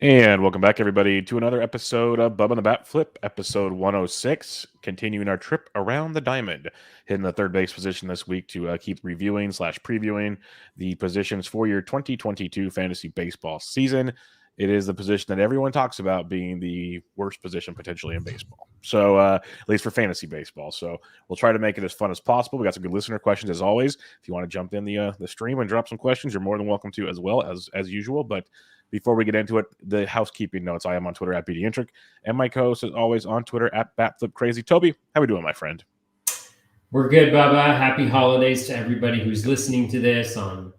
And welcome back, everybody, to another episode of Bubba the Bat Flip, episode 106, continuing our trip around the diamond, hitting the third base position this week to keep reviewing/previewing the positions for your 2022 fantasy baseball season. It is the position that everyone talks about being the worst position potentially in baseball. So, at least for fantasy baseball. So, we'll try to make it as fun as possible. We got some good listener questions as always. If you want to jump in the stream and drop some questions, you're more than welcome to as well as usual. But before we get into it, the housekeeping notes. I am on Twitter at BDintric, and my co-host is always on Twitter at BatFlipCrazy. Toby, how we doing, my friend? We're good, Bubba. Happy holidays to everybody who's listening to this on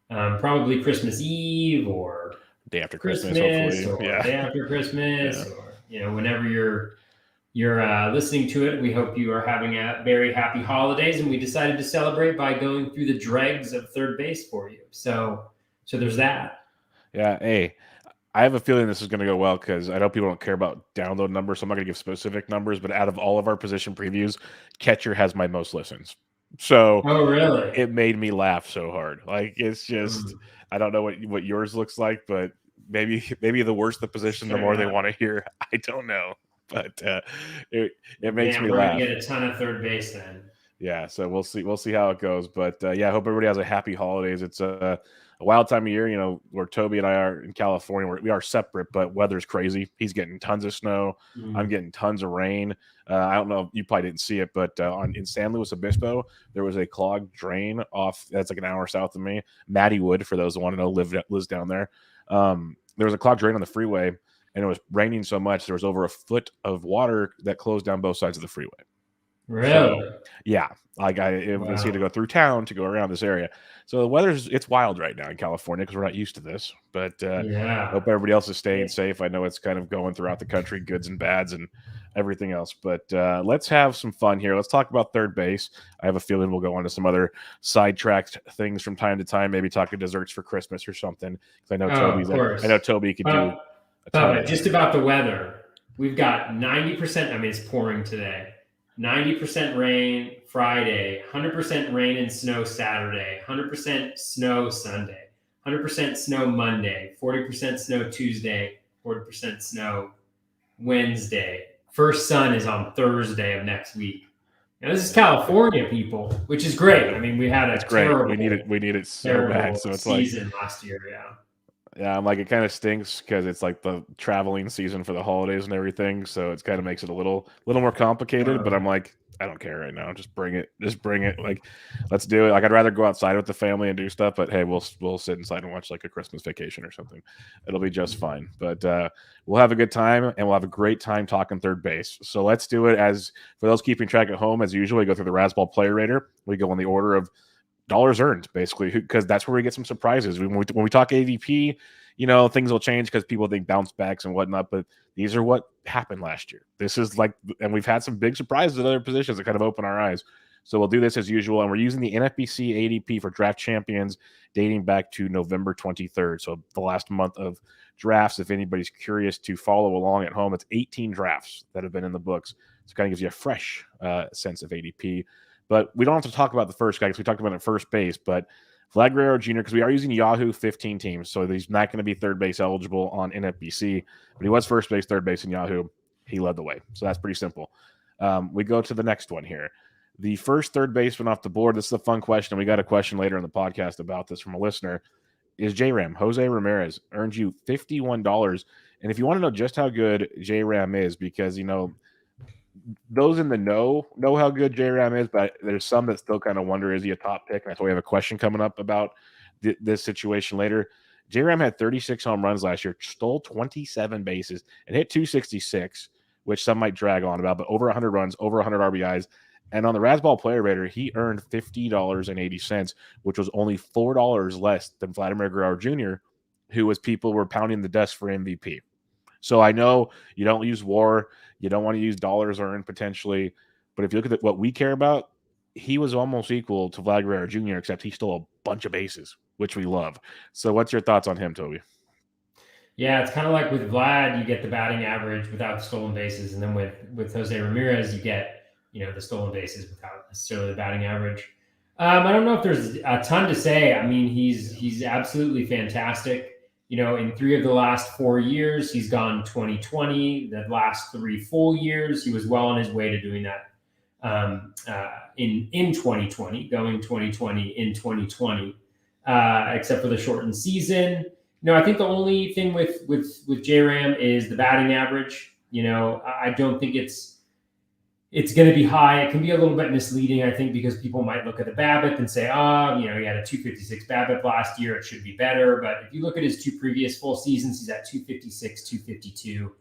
probably Christmas Eve or Day after Christmas hopefully. or Yeah. day after Christmas, Yeah. or whenever you're listening to it. We hope you are having a very happy holidays, and we decided to celebrate by going through the dregs of third base for you. So there's that. Yeah. Hey, I have a feeling this is going to go well because I know people don't care about download numbers, so I'm not going to give specific numbers. But out of all of our position previews, catcher has my most listens. So, Oh, really? It made me laugh so hard. Like it's just, I don't know what yours looks like, but maybe the worse the position, the more they want to hear. I don't know, but it makes me laugh. We're gonna get a ton of third base then. Yeah, so we'll see how it goes. But yeah, I hope everybody has a happy holidays. It's a wild time of year, where Toby and I are in California. We are separate, but weather's crazy. He's getting tons of snow. I'm getting tons of rain. I don't know if you probably didn't see it, but in San Luis Obispo, there was a clogged drain off. That's like an hour south of me. Matty Wood, for those who want to know, lives down there. There was a clogged drain on the freeway, and it was raining so much there was over a foot of water that closed down both sides of the freeway. Really? So, yeah, like it was here to go through town to go around this area. So the it's wild right now in California because we're not used to this. But hope everybody else is staying safe. I know it's kind of going throughout the country, goods and bads and everything else. But let's have some fun here. Let's talk about third base. I have a feeling we'll go on to some other sidetracked things from time to time. Maybe talking desserts for Christmas or something. Because I know Toby could do. Just about the weather, we've got 90%. I mean, it's pouring today. 90% rain Friday, 100% rain and snow Saturday, 100% snow Sunday, 100% snow Monday, 40% snow Tuesday, 40% snow Wednesday. First sun is on Thursday of next week. Now this is California, people, which is great. I mean, we had a terrible, we need it so bad. So it's season last year, yeah. Yeah, I'm like, it kind of stinks because it's like the traveling season for the holidays and everything. So it kind of makes it a little more complicated. But I'm like, I don't care right now. Just bring it. Like, let's do it. Like, I'd rather go outside with the family and do stuff. But hey, we'll sit inside and watch like a Christmas Vacation or something. It'll be just fine. But we'll have a good time, and we'll have a great time talking third base. So let's do it. As for those keeping track at home, as usual, we go through the RazzBall Player Rater. We go in the order of dollars earned, basically, because that's where we get some surprises. When we talk ADP, things will change because people think bounce backs and whatnot, but these are what happened last year. This is like, and we've had some big surprises at other positions that kind of open our eyes. So we'll do this as usual, and we're using the NFBC ADP for draft champions dating back to November 23rd. So the last month of drafts, if anybody's curious to follow along at home, it's 18 drafts that have been in the books. So it kind of gives you a fresh sense of ADP. But we don't have to talk about the first guy because we talked about it at first base. But Vlad Guerrero Jr., because we are using Yahoo 15 teams, so he's not going to be third base eligible on NFBC. But he was first base, third base in Yahoo. He led the way. So that's pretty simple. We go to the next one here. The first third baseman off the board, this is a fun question. We got a question later in the podcast about this from a listener, is J-Ram. Jose Ramirez earns you $51. And if you want to know just how good J-Ram is, because, those in the know how good J-Ram is, but there's some that still kind of wonder, is he a top pick? And that's why we have a question coming up about this situation later. J-Ram had 36 home runs last year, stole 27 bases, and hit 266, which some might drag on about, but over 100 runs, over 100 RBIs. And on the RazzBall Player Rater, he earned $50.80, which was only $4 less than Vladimir Guerrero Jr., who people were pounding the desk for MVP. So I know you don't use WAR, you don't want to use dollars earned potentially, but if you look at what we care about, he was almost equal to Vlad Guerrero Jr., except he stole a bunch of bases, which we love. So what's your thoughts on him, Toby? Yeah, it's kind of like with Vlad, you get the batting average without stolen bases, and then with Jose Ramirez, you get the stolen bases without necessarily the batting average. I don't know if there's a ton to say. I mean, he's absolutely fantastic. In 3 of the last 4 years, he's gone 20-20. The last 3 full years, he was well on his way to doing that in 2020, going 2020 in 2020, except for the shortened season. I think the only thing with J-Ram is the batting average. I don't think it's going to be high. It can be a little bit misleading, I think, because people might look at the BABIP and say, he had a 256 BABIP last year. It should be better. But if you look at his 2 previous full seasons, he's at 256, 252.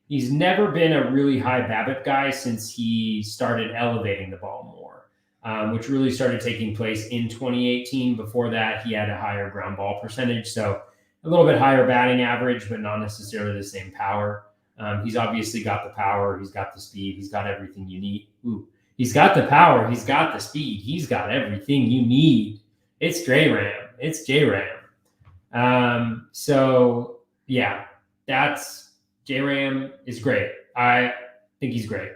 He's never been a really high BABIP guy since he started elevating the ball more, which really started taking place in 2018. Before that, he had a higher ground ball percentage. So a little bit higher batting average, but not necessarily the same power. He's obviously got the power. He's got the speed. He's got everything you need. He's got the power. He's got the speed. He's got everything you need. It's J-Ram. It's J-Ram. So, yeah, J-Ram is great. I think he's great.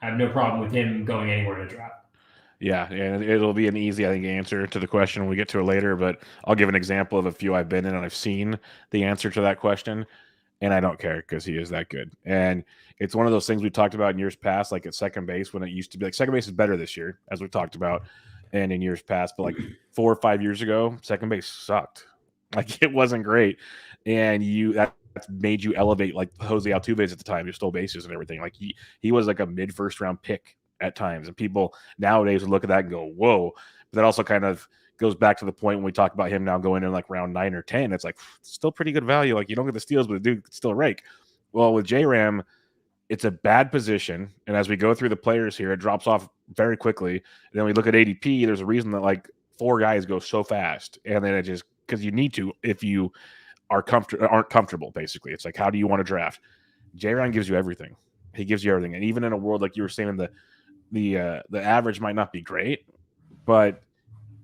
I have no problem with him going anywhere in a draft. Yeah, and it'll be an easy, I think, answer to the question when we get to it later, but I'll give an example of a few I've been in and I've seen the answer to that question. And I don't care because he is that good. And it's one of those things we talked about in years past, like at second base, when it used to be like second base is better this year, as we talked about, and in years past. But like 4 or 5 years ago, second base sucked. Like it wasn't great. And that made you elevate like Jose Altuve at the time, who stole bases and everything. Like he was like a mid first round pick at times. And people nowadays would look at that and go, whoa. But that also kind of goes back to the point when we talk about him now going in like round 9 or 10. It's like still pretty good value. Like you don't get the steals, but the dude still rake. Well, with J-Ram, it's a bad position. And as we go through the players here, it drops off very quickly. And then we look at ADP. There's a reason that like 4 guys go so fast. And then it just because you need to if you aren't comfortable, basically. It's like, how do you want to draft? J-Ram gives you everything. He gives you everything. And even in a world like you were saying, the average might not be great, but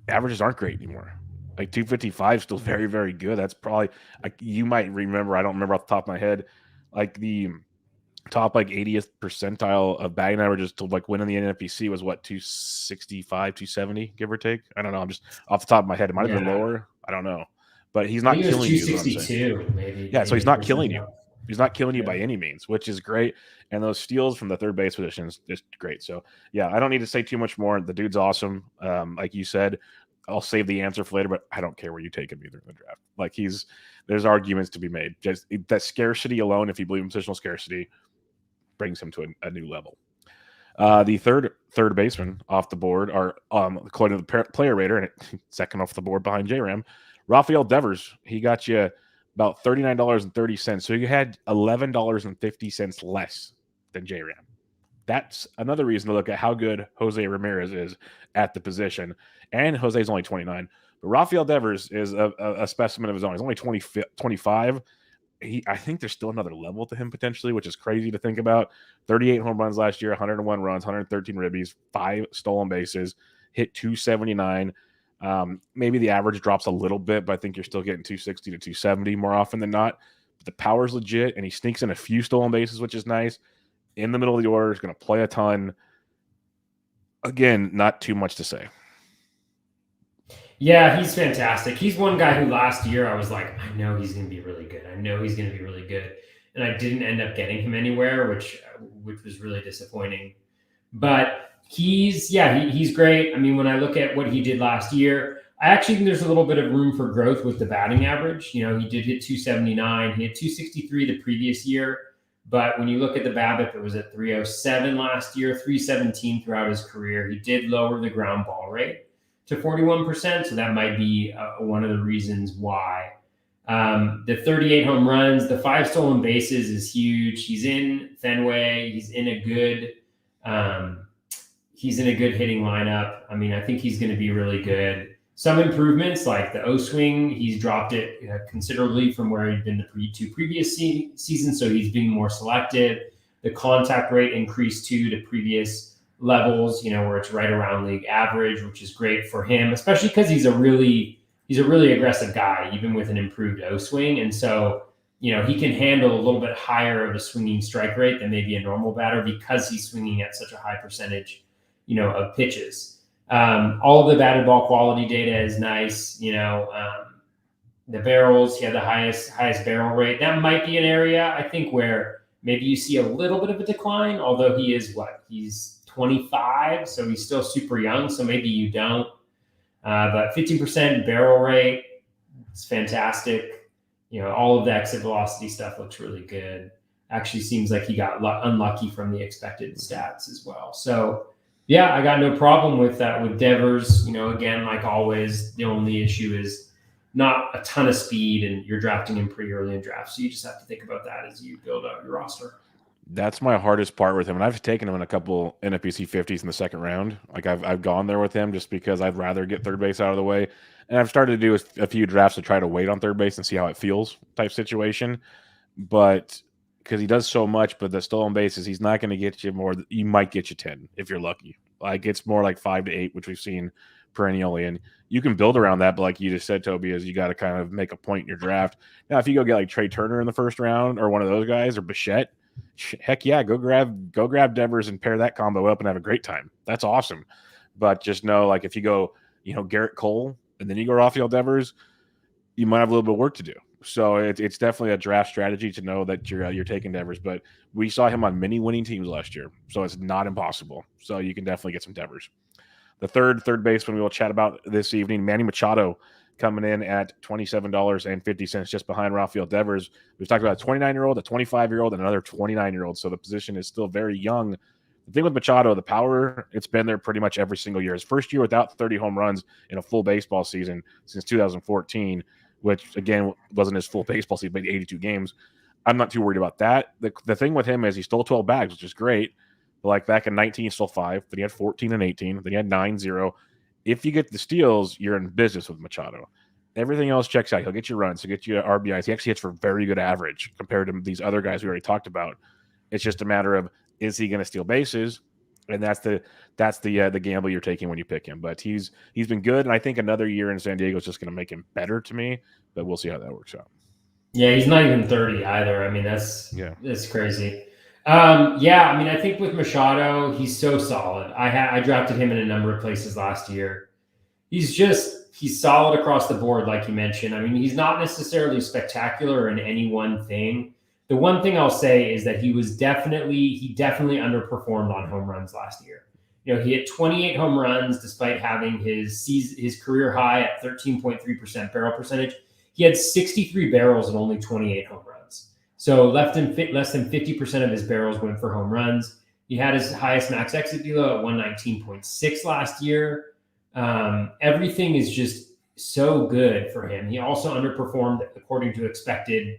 averages aren't great anymore. Like 255 is still very, very good. That's probably like you might remember. I don't remember off the top of my head. Like the top like 80th percentile of batting averages to like winning the NFBC was what 265, 270, give or take. I don't know. I'm just off the top of my head. It might have been lower. I don't know. But he's not killing you. 262, maybe. Yeah, so he's not killing you. He's not killing you by any means, which is great. And those steals from the third base position is just great. So, yeah, I don't need to say too much more. The dude's awesome. Like you said, I'll save the answer for later, but I don't care where you take him either in the draft. Like there's arguments to be made. Just that scarcity alone, if you believe in positional scarcity, brings him to a new level. The third baseman off the board are, according to the player rater, and second off the board behind J-Ram, Rafael Devers. He got you about $39.30. So you had $11.50 less than J-Ram. That's another reason to look at how good Jose Ramirez is at the position. And Jose's only 29. But Rafael Devers is a specimen of his own. He's only 25. I think there's still another level to him potentially, which is crazy to think about. 38 home runs last year, 101 runs, 113 ribbies, 5 stolen bases, hit 279. Maybe the average drops a little bit, but I think you're still getting 260 to 270 more often than not. But the power's legit, and he sneaks in a few stolen bases, which is nice. In the middle of the order, is going to play a ton. Again, not too much to say. Yeah, he's fantastic. He's one guy who last year I was like, I know he's going to be really good. I know he's going to be really good. And I didn't end up getting him anywhere, which was really disappointing. But he's great. I mean, when I look at what he did last year, I actually think there's a little bit of room for growth with the batting average. He did hit 279. He had 263 the previous year. But when you look at the BABIP, it was at 307 last year, 317 throughout his career. He did lower the ground ball rate to 41%. So that might be one of the reasons why. The 38 home runs, the 5 stolen bases is huge. He's in Fenway. He's in a good hitting lineup. I mean, I think he's going to be really good. Some improvements like the O swing, he's dropped it considerably from where he'd been the 2 previous seasons. So he's being more selective. The contact rate increased to previous levels, where it's right around league average, which is great for him, especially because he's a really aggressive guy, even with an improved O swing. And so, he can handle a little bit higher of a swinging strike rate than maybe a normal batter because he's swinging at such a high percentage, of pitches. All of the batted ball quality data is nice. the barrels. He had the highest barrel rate. That might be an area, I think, where maybe you see a little bit of a decline, although he is he's 25, so he's still super young, so maybe you don't. But 15% barrel rate, it's fantastic. All of the exit velocity stuff looks really good. Actually seems like he got unlucky from the expected stats as well. So, yeah, I got no problem with that with Devers. Again, like always, the only issue is not a ton of speed, and you're drafting him pretty early in drafts. So you just have to think about that as you build out your roster. That's my hardest part with him, and I've taken him in a couple NFBC 50s in the second round. Like I've gone there with him just because I'd rather get third base out of the way, and I've started to do a few drafts to try to wait on third base and see how it feels type situation. But because he does so much, but the stolen bases, he's not going to get you more. He might get you 10 if you're lucky. Like it's more like 5 to 8, which we've seen perennially, and you can build around that. But like you just said, Toby, is you got to kind of make a point in your draft. Now, if you go get like Trey Turner in the first round or one of those guys or Bichette, heck yeah, go grab Devers and pair that combo up and have a great time. That's awesome. But just know, like if you go, Garrett Cole and then you go Rafael Devers, you might have a little bit of work to do. So it's definitely a draft strategy to know that you're taking Devers. But we saw him on many winning teams last year, so it's not impossible. So you can definitely get some Devers. The third baseman we will chat about this evening, Manny Machado, coming in at $27.50, just behind Rafael Devers. We've talked about a 29-year-old, a 25-year-old, and another 29-year-old. So the position is still very young. The thing with Machado, the power, it's been there pretty much every single year. His first year without 30 home runs in a full baseball season since 2014, which, again, wasn't his full baseball season, but 82 games. I'm not too worried about that. The thing with him is he stole 12 bags, which is great. But like back in 19, he stole 5. Then he had 14 and 18. Then he had 9-0. If you get the steals, you're in business with Machado. Everything else checks out. He'll get you runs. He'll get you RBIs. He actually hits for very good average compared to these other guys we already talked about. It's just a matter of, is he going to steal bases? And that's the gamble you're taking when you pick him. But he's been good, and I think another year in San Diego is just going to make him better to me. But we'll see how that works out. Yeah, he's not even 30 either. I mean, that's crazy. I think with Machado, he's so solid. I drafted him in a number of places last year. He's solid across the board, like you mentioned. I mean, he's not necessarily spectacular in any one thing. The one thing I'll say is that he definitely underperformed on home runs last year. He hit 28 home runs despite having his career high at 13.3% barrel percentage. He had 63 barrels and only 28 home runs. So less than 50% of his barrels went for home runs. He had his highest max exit velo at 119.6 last year. Everything is just so good for him. He also underperformed according to expected,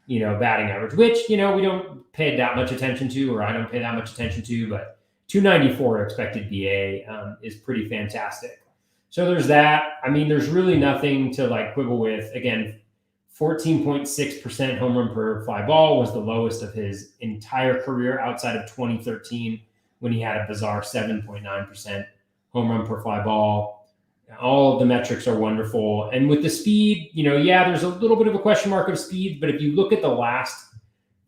batting average, which, we don't pay that much attention to, or I don't pay that much attention to, but 294 expected BA is pretty fantastic. So there's that. I mean, there's really nothing to quibble with. Again, 14.6% home run per fly ball was the lowest of his entire career outside of 2013 when he had a bizarre 7.9% home run per fly ball. All of the metrics are wonderful. And with the speed, there's a little bit of a question mark of speed, but if you look at the last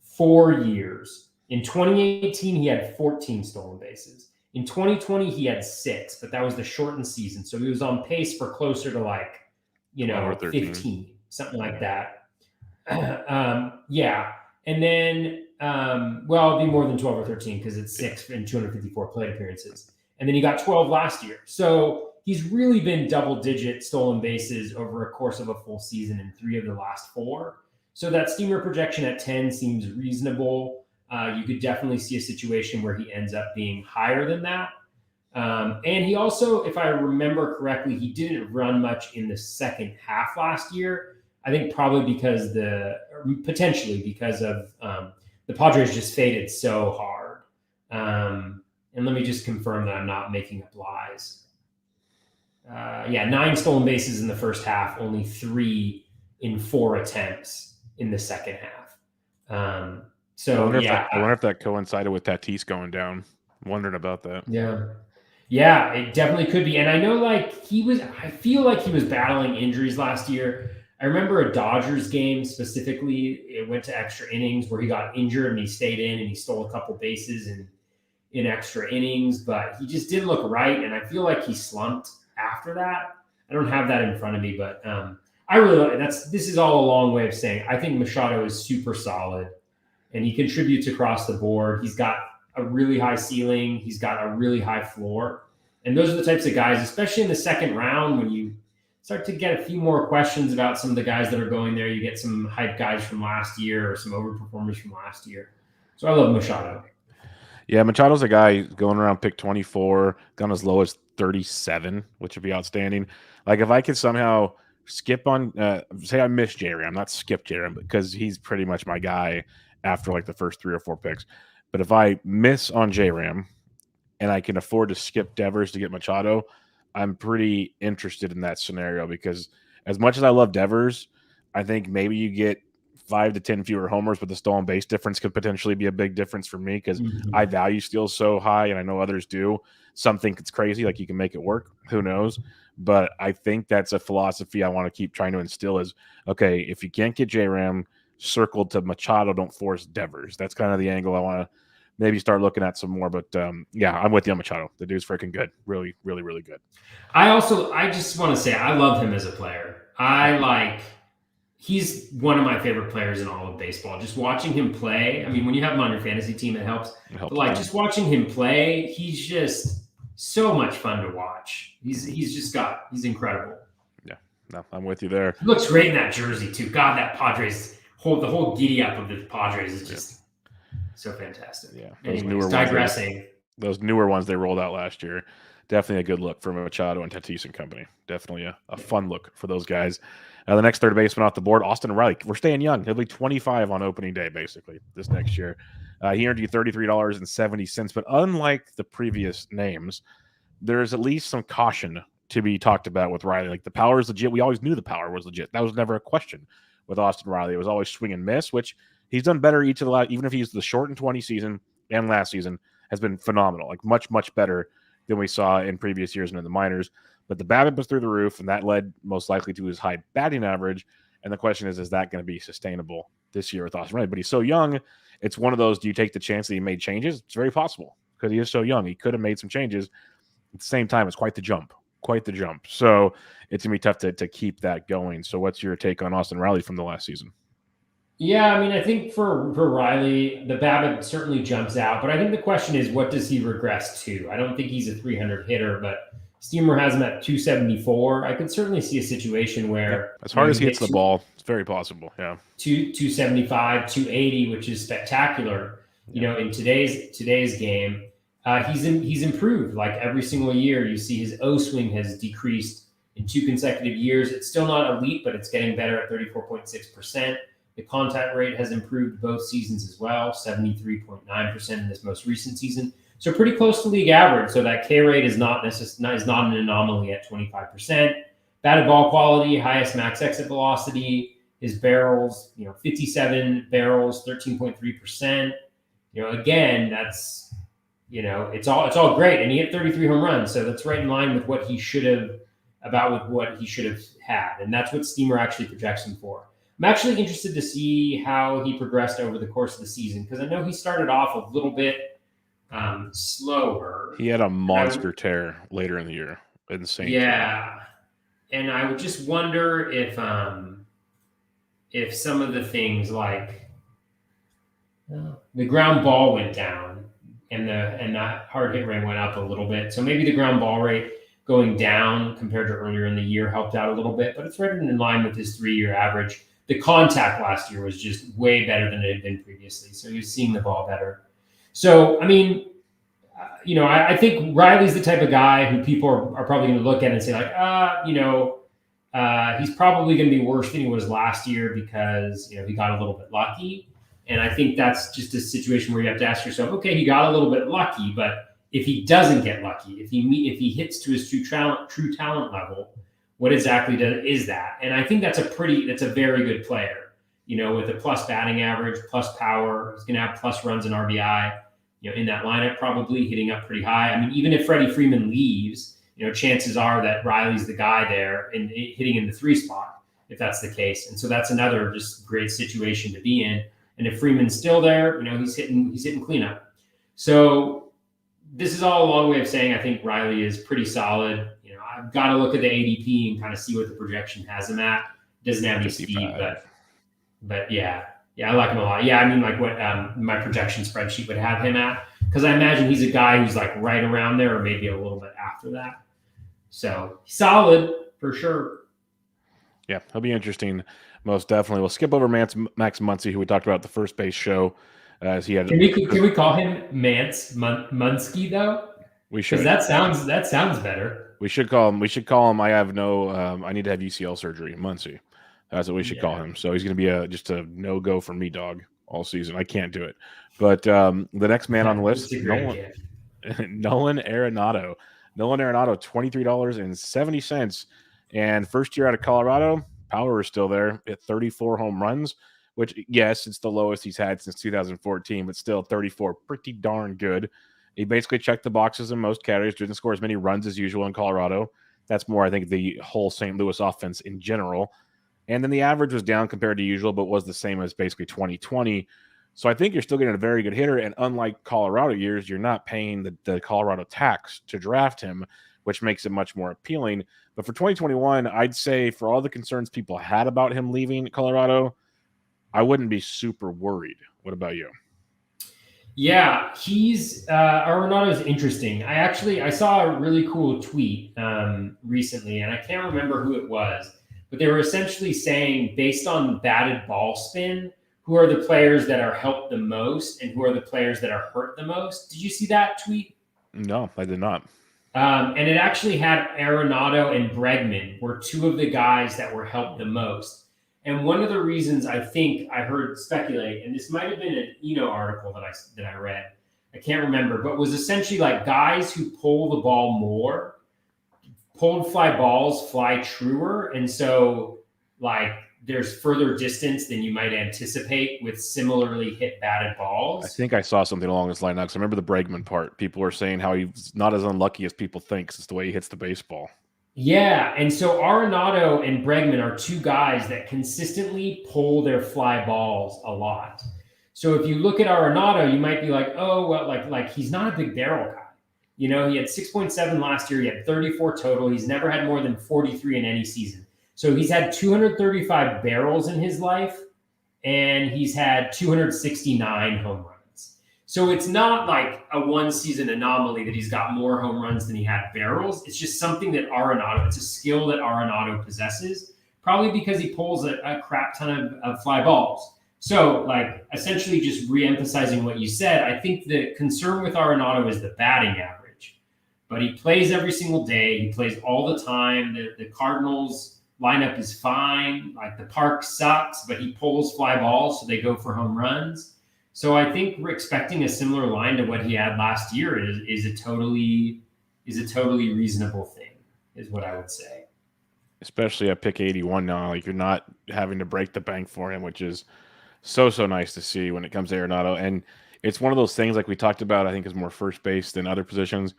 4 years, in 2018, he had 14 stolen bases. In 2020, he had 6, but that was the shortened season. So he was on pace for closer to 15, something like that. And then, it'd be more than 12 or 13 because it's 6 in 254 plate appearances. And then he got 12 last year. So he's really been double-digit stolen bases over a course of a full season in 3 of the last 4. So that steamer projection at 10 seems reasonable. You could definitely see a situation where he ends up being higher than that. And he also, if I remember correctly, he didn't run much in the second half last year. I think probably potentially because of the Padres just faded so hard. And let me just confirm that I'm not making up lies. 9 stolen bases in the first half, only 3 in 4 attempts in the second half. I wonder if that coincided with Tatis going down. I'm wondering about that. Yeah, it definitely could be. And I know I feel like he was battling injuries last year. I remember a Dodgers game specifically. It went to extra innings where he got injured and he stayed in and he stole a couple bases in extra innings, but he just didn't look right. And I feel like he slumped after that. I don't have that in front of me, but I really like this is all a long way of saying I think Machado is super solid and he contributes across the board. He's got a really high ceiling, he's got a really high floor. And those are the types of guys, especially in the second round, when you start to get a few more questions about some of the guys that are going there. You get some hype guys from last year or some overperformers from last year. So I love Machado. Yeah, Machado's a guy going around pick 24, gone as low as 37, which would be outstanding. Like if I could somehow skip on, say I miss J-Ram, not skip J-Ram, because he's pretty much my guy after like the first 3 or 4 picks. But if I miss on J-Ram and I can afford to skip Devers to get Machado, I'm pretty interested in that scenario because as much as I love Devers, I think maybe you get 5 to 10 fewer homers, but the stolen base difference could potentially be a big difference for me because I value steals so high, and I know others do. Some think it's crazy, like you can make it work. Who knows? But I think that's a philosophy I want to keep trying to instill is, okay, if you can't get J-Ram, circle to Machado, don't force Devers. That's kind of the angle I want to maybe start looking at some more. But yeah, I'm with you on Machado. The dude's freaking good. Really, really, really good. I just want to say I love him as a player. He's one of my favorite players in all of baseball. Just watching him play. I mean, when you have him on your fantasy team, it helps. But like just watching him play, he's just so much fun to watch. He's incredible. Yeah, no, I'm with you there. He looks great in that jersey too. God, that Padres the whole giddy up of the Padres is just so fantastic. Yeah, those newer ones they rolled out last year. Definitely a good look for Machado and Tatis and company. Definitely a fun look for those guys. The next third baseman off the board, Austin Riley. We're staying young. He'll be 25 on opening day, basically, this next year. He earned you $33.70. But unlike the previous names, there's at least some caution to be talked about with Riley. Like the power is legit. We always knew the power was legit. That was never a question with Austin Riley. It was always swing and miss, which he's done better each of the last, even if he's the shortened 20 season and last season, has been phenomenal. Like much, much better than we saw in previous years and in the minors. But the BABIP was through the roof, and that led most likely to his high batting average. And the question is that going to be sustainable this year with Austin Riley? But he's so young. It's one of those, do you take the chance that he made changes? It's very possible because he is so young. He could have made some changes. At the same time, it's quite the jump. So it's going to be tough to keep that going. So what's your take on Austin Riley from the last season? Yeah, I mean, I think for Riley, the BABIP certainly jumps out. But I think the question is, what does he regress to? I don't think he's a 300 hitter, but Steamer has him at 274. I could certainly see a situation where as hard as he hits the ball, it's very possible. Yeah, 275, 280, which is spectacular. You know, in today's game, he's improved. Like every single year, you see his O swing has decreased in 2 consecutive years. It's still not elite, but it's getting better at 34.6%. The contact rate has improved both seasons as well, 73.9% in this most recent season. So pretty close to league average. So that K rate is not an anomaly at 25%. Batted ball quality, highest max exit velocity. His barrels, 57 barrels, 13.3%. Again, that's, it's all great. And he hit 33 home runs. So that's right in line with what he should have had. And that's what Steamer actually projects him for. I'm actually interested to see how he progressed over the course of the season because I know he started off a little bit slower. He had a monster tear later in the year. Insane. Yeah. And I would just wonder if some of the things like the ground ball went down and that hard hit rate went up a little bit. So maybe the ground ball rate going down compared to earlier in the year helped out a little bit, but it's right in line with his 3-year average. The contact last year was just way better than it had been previously. So he was seeing the ball better. So, I mean, I think Riley's the type of guy who people are probably going to look at and say like, he's probably going to be worse than he was last year because, he got a little bit lucky. And I think that's just a situation where you have to ask yourself, okay, he got a little bit lucky, but if he doesn't get lucky, if he hits to his true talent level, what exactly is that? And I think that's a very good player, with a plus batting average, plus power. He's going to have plus runs and RBI, in that lineup, probably hitting up pretty high. I mean, even if Freddie Freeman leaves, chances are that Riley's the guy there and hitting in the 3 spot, if that's the case. And so that's another just great situation to be in. And if Freeman's still there, he's hitting cleanup. So this is all a long way of saying I think Riley is pretty solid. I've got to look at the ADP and kind of see what the projection has him at. Doesn't have any speed, but yeah, I like him a lot. Yeah, I mean, like what my projection spreadsheet would have him at, because I imagine he's a guy who's like right around there, or maybe a little bit after that. So solid for sure. Yeah, he'll be interesting, most definitely. We'll skip over Max Muncy, who we talked about at the first base show, as he had. Can we call him Mance Munsky though? We should. That sounds better. We should call him. I have no. I need to have UCL surgery. Muncy. That's what we should call him. So he's going to be just a no go for me, dog, all season. I can't do it. But the next man on the list, Nolan Arenado. Nolan Arenado, $23.70. And first year out of Colorado, power is still there at 34 home runs, which, yes, it's the lowest he's had since 2014, but still 34, pretty darn good. He basically checked the boxes in most categories, didn't score as many runs as usual in Colorado. That's more, I think, the whole St. Louis offense in general. And then the average was down compared to usual, but was the same as basically 2020. So I think you're still getting a very good hitter. And unlike Colorado years, you're not paying the Colorado tax to draft him, which makes it much more appealing. But for 2021, I'd say for all the concerns people had about him leaving Colorado, I wouldn't be super worried. What about you? Yeah, Arenado is interesting. I saw a really cool tweet recently, and I can't remember who it was, but they were essentially saying, based on batted ball spin, who are the players that are helped the most and who are the players that are hurt the most. Did you see that tweet? No, I did not. And it actually had Arenado and Bregman were two of the guys that were helped the most. And one of the reasons I think I heard speculate, and this might have been an Eno article that I read, I can't remember, but was essentially like guys who pull the ball more, pulled fly balls fly truer. And so like there's further distance than you might anticipate with similarly hit batted balls. I think I saw something along this line now, because I remember the Bregman part. People were saying how he's not as unlucky as people think, 'cause it's the way he hits the baseball. Yeah, and so Arenado and Bregman are two guys that consistently pull their fly balls a lot. So if you look at Arenado, you might be like, oh, well, like he's not a big barrel guy. You know, he had 6.7 last year. He had 34 total. He's never had more than 43 in any season. So he's had 235 barrels in his life, and he's had 269 home runs. So it's not like a one-season anomaly that he's got more home runs than he had barrels. It's just something that it's a skill that Arenado possesses, probably because he pulls a crap ton of fly balls. So, like, essentially just re-emphasizing what you said, I think the concern with Arenado is the batting average. But he plays every single day. He plays all the time. The Cardinals lineup is fine. Like, the park sucks, but he pulls fly balls, so they go for home runs. So I think we're expecting a similar line to what he had last year is a totally reasonable thing, is what I would say. Especially at pick 81 now, like you're not having to break the bank for him, which is so nice to see when it comes to Arenado. And it's one of those things, like we talked about, I think is more first base than other positions.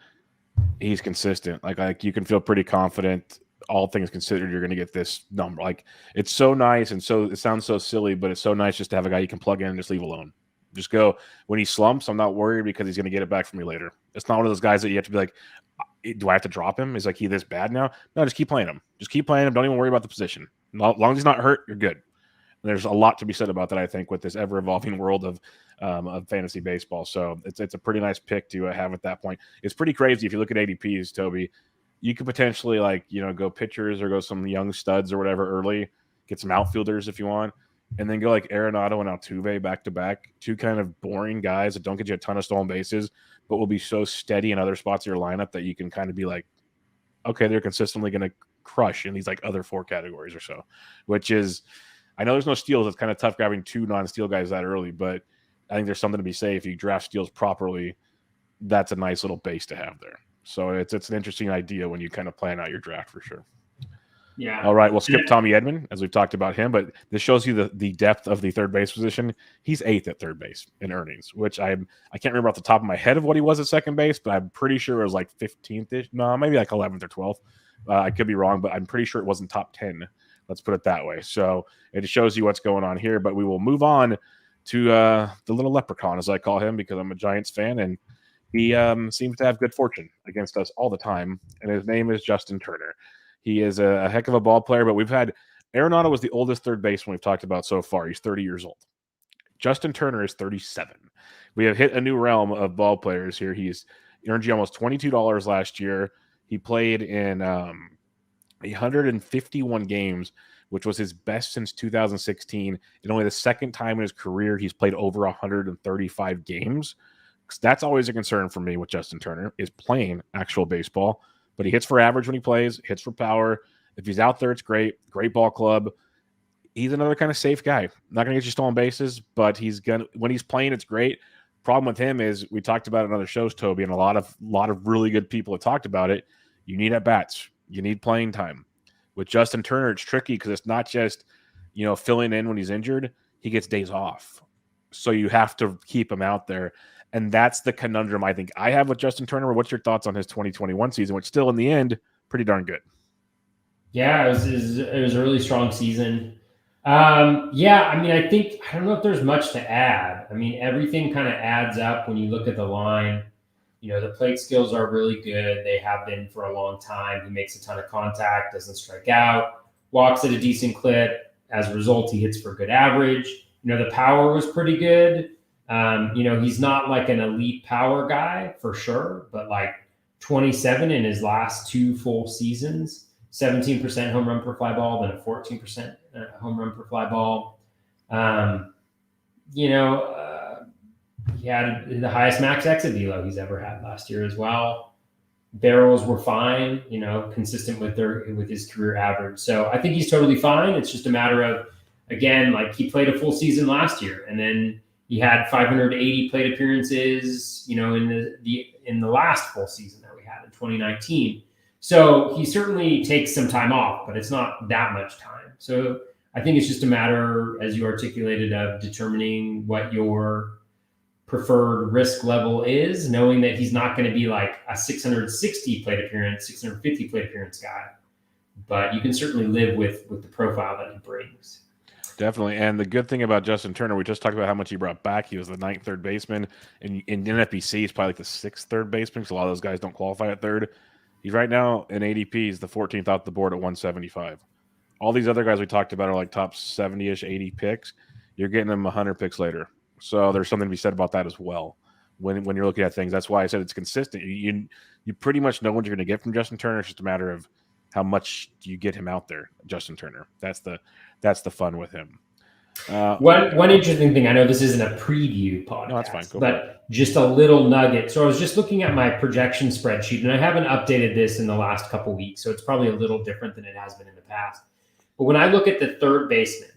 He's consistent. Like you can feel pretty confident, all things considered, you're going to get this number. Like it's so nice, and so it sounds so silly, but it's so nice just to have a guy you can plug in and just leave alone. Just go. When he slumps, I'm not worried because he's going to get it back from me later. It's not one of those guys that you have to be like, do I have to drop him? Is like he this bad now? No, just keep playing him. Just keep playing him. Don't even worry about the position. As long as he's not hurt, you're good. And there's a lot to be said about that, I think, with this ever-evolving world of fantasy baseball. So it's a pretty nice pick to have at that point. It's pretty crazy if you look at ADPs, Toby. You could potentially go pitchers or go some young studs or whatever early, get some outfielders if you want. And then go like Arenado and Altuve back-to-back, two kind of boring guys that don't get you a ton of stolen bases, but will be so steady in other spots of your lineup that you can kind of be like, okay, they're consistently going to crush in these like other four categories or so, which is, I know there's no steals. It's kind of tough grabbing two non-steal guys that early, but I think there's something to be said. If you draft steals properly, that's a nice little base to have there. So it's an interesting idea when you kind of plan out your draft for sure. Yeah. All right, we'll skip Tommy Edman as we've talked about him, but this shows you the depth of the third base position. He's 8th at third base in earnings, which I can't remember off the top of my head of what he was at second base, but I'm pretty sure it was like 15th-ish. No, maybe like 11th or 12th. I could be wrong, but I'm pretty sure it wasn't top 10. Let's put it that way. So it shows you what's going on here, but we will move on to the little leprechaun, as I call him, because I'm a Giants fan, and he seems to have good fortune against us all the time, and his name is Justin Turner. He is a heck of a ball player, but we've had Arenado was the oldest third baseman we've talked about so far. He's 30 years old. Justin Turner is 37. We have hit a new realm of ball players here. He's earned you almost $22 last year. He played in 151 games, which was his best since 2016. And only the second time in his career he's played over 135 games. That's always a concern for me with Justin Turner, is playing actual baseball. But he hits for average when he plays, hits for power. If he's out there, it's great. Great ball club. He's another kind of safe guy. Not going to get you stolen bases, but when he's playing, it's great. Problem with him is, we talked about it in other shows, Toby, and a lot of really good people have talked about it. You need at-bats. You need playing time. With Justin Turner, it's tricky because it's not just, filling in when he's injured. He gets days off. So you have to keep him out there. And that's the conundrum I think I have with Justin Turner. What's your thoughts on his 2021 season, which still in the end, pretty darn good? Yeah, it was a really strong season. I don't know if there's much to add. I mean, everything kind of adds up when you look at the line. The plate skills are really good. They have been for a long time. He makes a ton of contact, doesn't strike out, walks at a decent clip. As a result, he hits for good average. The power was pretty good. He's not like an elite power guy for sure, but like 27 in his last 2 full seasons, 17% home run per fly ball, then a 14% home run per fly ball. He had the highest max exit velo he's ever had last year as well. Barrels were fine, consistent with his career average. So I think he's totally fine. It's just a matter of, again, like, he played a full season last year, and then he had 580 plate appearances, in the last full season that we had in 2019. So he certainly takes some time off, but it's not that much time. So I think it's just a matter, as you articulated, of determining what your preferred risk level is, knowing that he's not going to be like a 660 plate appearance, 650 plate appearance guy, but you can certainly live with the profile that he brings. Definitely. And the good thing about Justin Turner, we just talked about how much he brought back. He was the 9th third baseman. And in NFBC, he's probably like the 6th third baseman, because a lot of those guys don't qualify at third. He's right now in ADP, he's the 14th off the board at 175. All these other guys we talked about are like top 70-ish, 80 picks. You're getting them 100 picks later. So there's something to be said about that as well. When you're looking at things, that's why I said it's consistent. You pretty much know what you're going to get from Justin Turner. It's just a matter of how much do you get him out there, Justin Turner. That's the fun with him. One interesting thing, I know this isn't a preview podcast, no, that's fine. Cool. But just a little nugget. So I was just looking at my projection spreadsheet, and I haven't updated this in the last couple weeks, so it's probably a little different than it has been in the past. But when I look at the third baseman,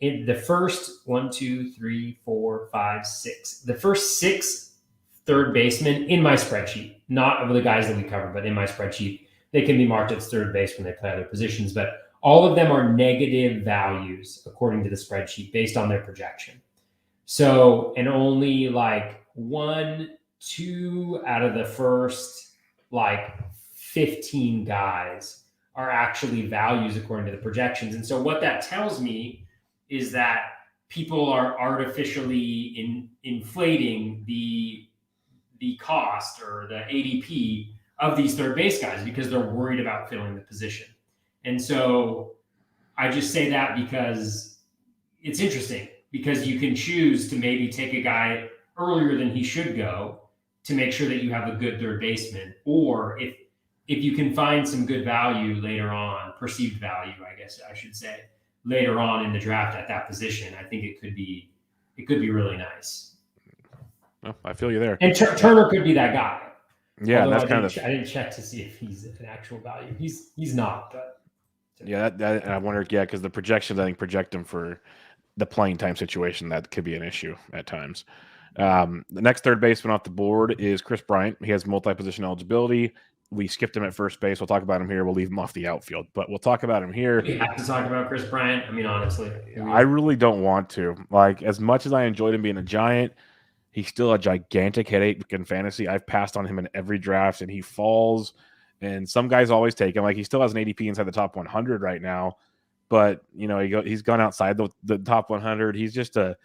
in the first 1, 2, 3, 4, 5, 6, the first 6 third basemen in my spreadsheet, not of the guys that we cover, but in my spreadsheet, they can be marked as third base when they play other positions, but all of them are negative values according to the spreadsheet based on their projection. So, and only like 1, 2 out of the first like 15 guys are actually values according to the projections. And so what that tells me is that people are artificially inflating the cost or the ADP of these third base guys because they're worried about filling the position. And so I just say that because it's interesting, because you can choose to maybe take a guy earlier than he should go to make sure that you have a good third baseman, or if you can find some good value later on, perceived value, I guess I should say, later on in the draft at that position, I think it could be really nice. Well, I feel you there. And Turner could be that guy. Yeah, although that's I didn't check to see if he's an actual value. He's not, but yeah, that I wonder. Yeah, because the projections, I think, project him for the playing time situation. That could be an issue at times. The next third baseman off the board is Kris Bryant. He has multi-position eligibility. We skipped him at first base. We'll talk about him here. We'll leave him off the outfield, but we'll talk about him here. We have to talk about Kris Bryant. I mean, honestly, I really don't want to. Like, as much as I enjoyed him being a Giant, he's still a gigantic headache in fantasy. I've passed on him in every draft, and he falls. And some guys always take him. Like, he still has an ADP inside the top 100 right now, but he's gone outside the top 100. He's a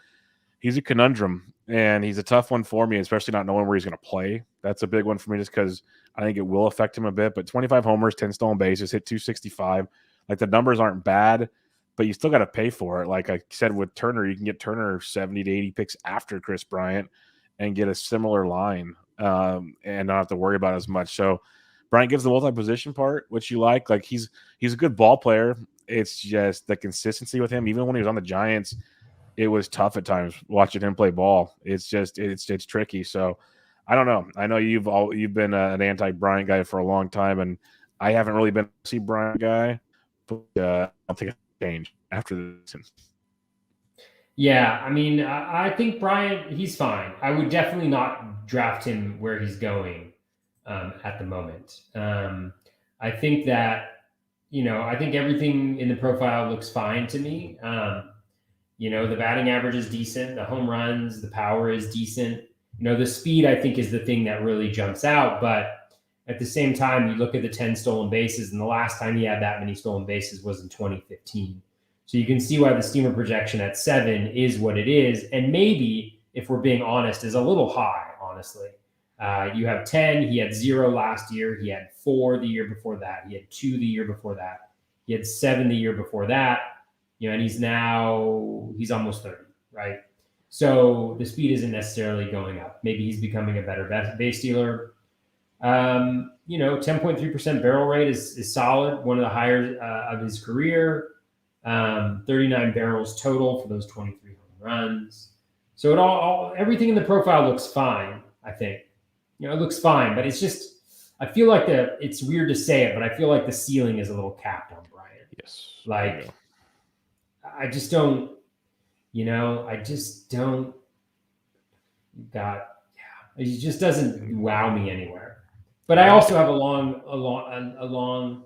conundrum, and he's a tough one for me, especially not knowing where he's going to play. That's a big one for me, just because I think it will affect him a bit. But 25 homers, 10 stolen bases, hit 265. Like the numbers aren't bad, but you still got to pay for it. Like I said with Turner, you can get Turner 70 to 80 picks after Kris Bryant and get a similar line and not have to worry about as much. So Bryant gives the multi-position part, which you like. Like he's a good ball player. It's just the consistency with him. Even when he was on the Giants, it was tough at times watching him play ball. It's tricky. So I don't know. I know you've been an anti-Bryant guy for a long time, and I haven't really been a C Bryant guy, but I'll take a change after this. Yeah, I mean, I think Bryant, he's fine. I would definitely not draft him where he's going at the moment. I think that, I think everything in the profile looks fine to me. The batting average is decent. The home runs, the power is decent. The speed, I think, is the thing that really jumps out. But at the same time, you look at the 10 stolen bases, and the last time he had that many stolen bases was in 2015. So you can see why the Steamer projection at 7 is what it is. And maybe, if we're being honest, is a little high, honestly. You have 10. He had 0 last year. He had 4 the year before that. He had 2 the year before that. He had 7 the year before that. And he's almost 30, right? So the speed isn't necessarily going up. Maybe he's becoming a better base stealer. 10.3% barrel rate is solid, one of the higher of his career. 39 barrels total for those 23 home runs. So everything in the profile looks fine, I think. It looks fine, but it's just, I feel like it's weird to say it, but I feel like the ceiling is a little capped on Bryant. Yes. Like, I just don't, he just doesn't wow me anywhere. But I also have a long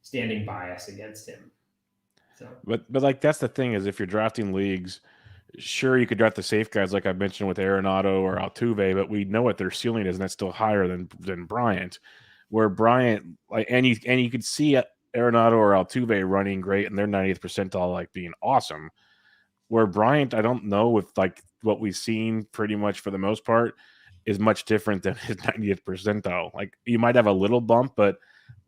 standing bias against him. So. But like that's the thing is if you're drafting leagues, sure you could draft the safe guys like I mentioned with Arenado or Altuve, but we know what their ceiling is, and that's still higher than Bryant. Where Bryant and you could see Arenado or Altuve running great and their 90th percentile like being awesome. Where Bryant, I don't know with like what we've seen pretty much for the most part is much different than his 90th percentile. Like you might have a little bump, but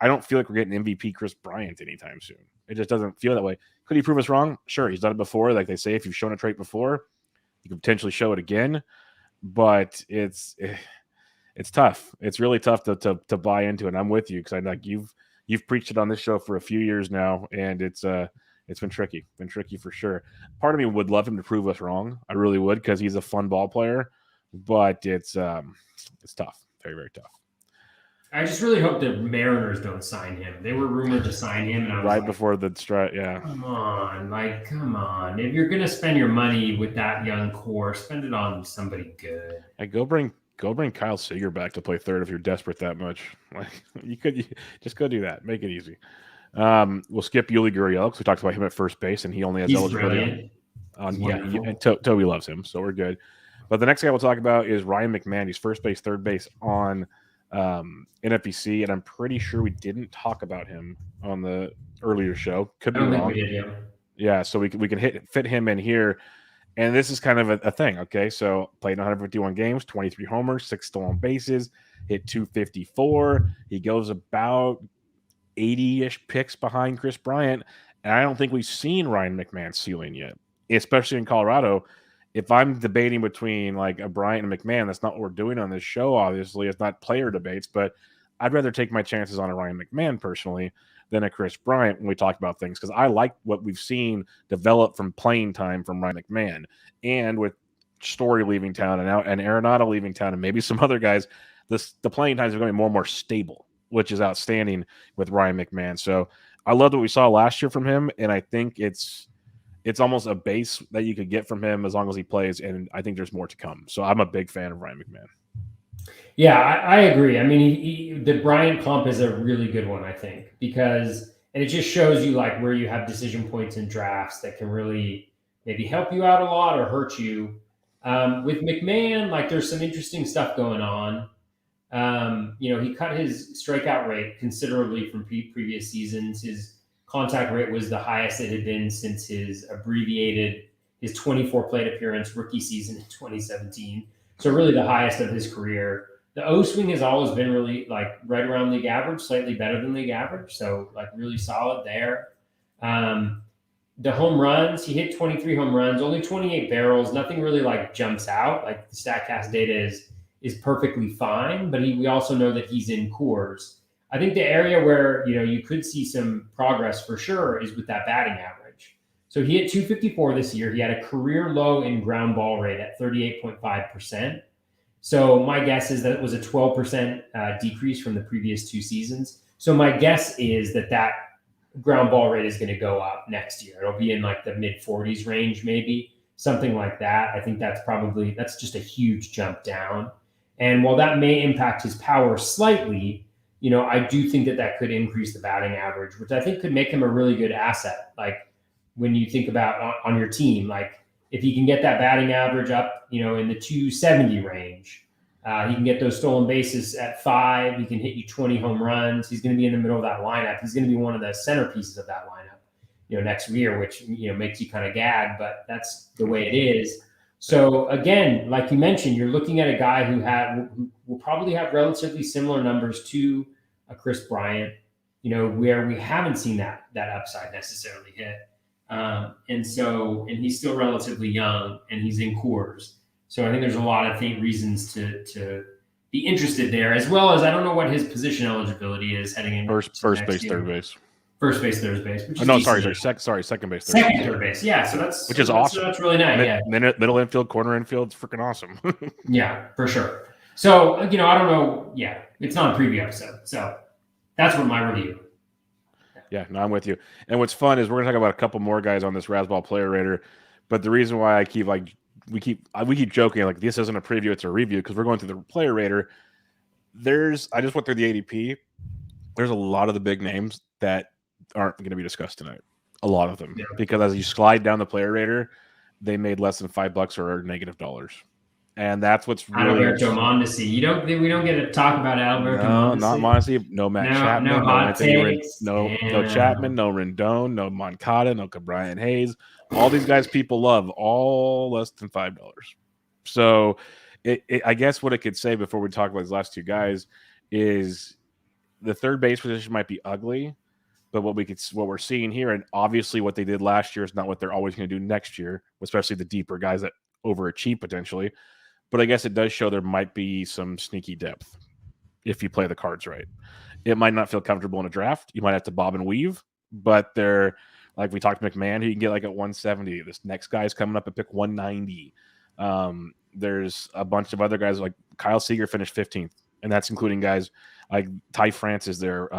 I don't feel like we're getting MVP Kris Bryant anytime soon. It just doesn't feel that way. Could he prove us wrong? Sure, he's done it before. Like they say, if you've shown a trait before, you can potentially show it again. But it's tough. It's really tough to buy into it. And I'm with you because I like you've preached it on this show for a few years now, and it's been tricky. Been tricky for sure. Part of me would love him to prove us wrong. I really would because he's a fun ball player. But it's tough. Very, very tough. I just really hope the Mariners don't sign him. They were rumored to sign him, and I was right before the strike. Yeah, come on! If you're gonna spend your money with that young core, spend it on somebody good. Like go bring Kyle Seager back to play third if you're desperate that much. Like you just go do that. Make it easy. We'll skip Yuli Gurriel because we talked about him at first base, and he only has eligibility. Toby loves him, so we're good. But the next guy we'll talk about is Ryan McMahon. He's first base, third base on NFBC, and I'm pretty sure we didn't talk about him on the earlier show. Could be wrong. Yeah, so we can fit him in here. And this is kind of a thing, okay? So played 151 games, 23 homers, 6 stolen bases, hit 254. He goes about 80-ish picks behind Kris Bryant. And I don't think we've seen Ryan McMahon's ceiling yet, especially in Colorado. If I'm debating between like a Bryant and McMahon, that's not what we're doing on this show, obviously. It's not player debates, but I'd rather take my chances on a Ryan McMahon personally than a Kris Bryant when we talk about things because I like what we've seen develop from playing time from Ryan McMahon. And with Story leaving town and Arenado leaving town and maybe some other guys, the playing times are going to be more and more stable, which is outstanding with Ryan McMahon. So I loved what we saw last year from him, and I think it's almost a base that you could get from him as long as he plays, and I think there's more to come. So I'm a big fan of Ryan McMahon. Yeah, I agree. I mean, the Bryant comp is a really good one, I think, because it just shows you like where you have decision points in drafts that can really maybe help you out a lot or hurt you. With McMahon, like there's some interesting stuff going on. He cut his strikeout rate considerably from previous seasons. His contact rate was the highest it had been since his 24 plate appearance rookie season in 2017. So really the highest of his career. The O swing has always been really like right around league average, slightly better than league average. So like really solid there. The home runs, he hit 23 home runs, only 28 barrels. Nothing really like jumps out. Like the Statcast data is perfectly fine, but we also know that he's in Coors. I think the area where you could see some progress for sure is with that batting average. So he hit 254 this year. He had a career low in ground ball rate at 38.5%. So my guess is that it was a 12% decrease from the previous 2 seasons. So my guess is that ground ball rate is going to go up next year. It'll be in like the mid 40s range, maybe something like that. I think that's just a huge jump down. And while that may impact his power slightly, I do think that could increase the batting average, which I think could make him a really good asset. Like when you think about on your team, like if he can get that batting average up, in the 270 range, he can get those stolen bases at 5. He can hit you 20 home runs. He's going to be in the middle of that lineup. He's going to be one of the centerpieces of that lineup, next year, which, makes you kind of gag, but that's the way it is. So again, like you mentioned, you're looking at a guy who will probably have relatively similar numbers to a Kris Bryant, where we haven't seen that upside necessarily hit. And he's still relatively young and he's in Coors. So I think there's a lot of reasons to be interested there, as well as I don't know what his position eligibility is heading in first base, third base. First base, third base. Which is second base, third base. Yeah, so which is awesome. That's really nice. Middle infield, corner infield, it's freaking awesome. Yeah, for sure. So I don't know. Yeah, it's not a preview episode, so that's what my review. Yeah, no, I'm with you. And what's fun is we're gonna talk about a couple more guys on this RazzBall Player Rater, but the reason why we keep joking like this isn't a preview, it's a review because we're going through the Player Rater. I just went through the ADP. There's a lot of the big names that aren't going to be discussed tonight. A lot of them, because as you slide down the Player Rater, they made less than $5 or negative dollars, and that's what's really Alberto Mondesi. We don't get to talk about Alberto. No, Mondesi. Not Mondesi. No Matt Chapman. No hot takes. No Chapman. No Rendon. No Moncada. No Brian Hayes. All these guys people love, all less than $5. So, I guess what it could say before we talk about these last 2 guys is the third base position might be ugly. But what we're seeing here, and obviously what they did last year is not what they're always going to do next year, especially the deeper guys that overachieve potentially. But I guess it does show there might be some sneaky depth if you play the cards right. It might not feel comfortable in a draft. You might have to bob and weave, but they're like we talked to McMahon, who you can get like at 170. This next guy's coming up at pick 190. There's a bunch of other guys like Kyle Seager finished 15th, and that's including guys like Ty France is there,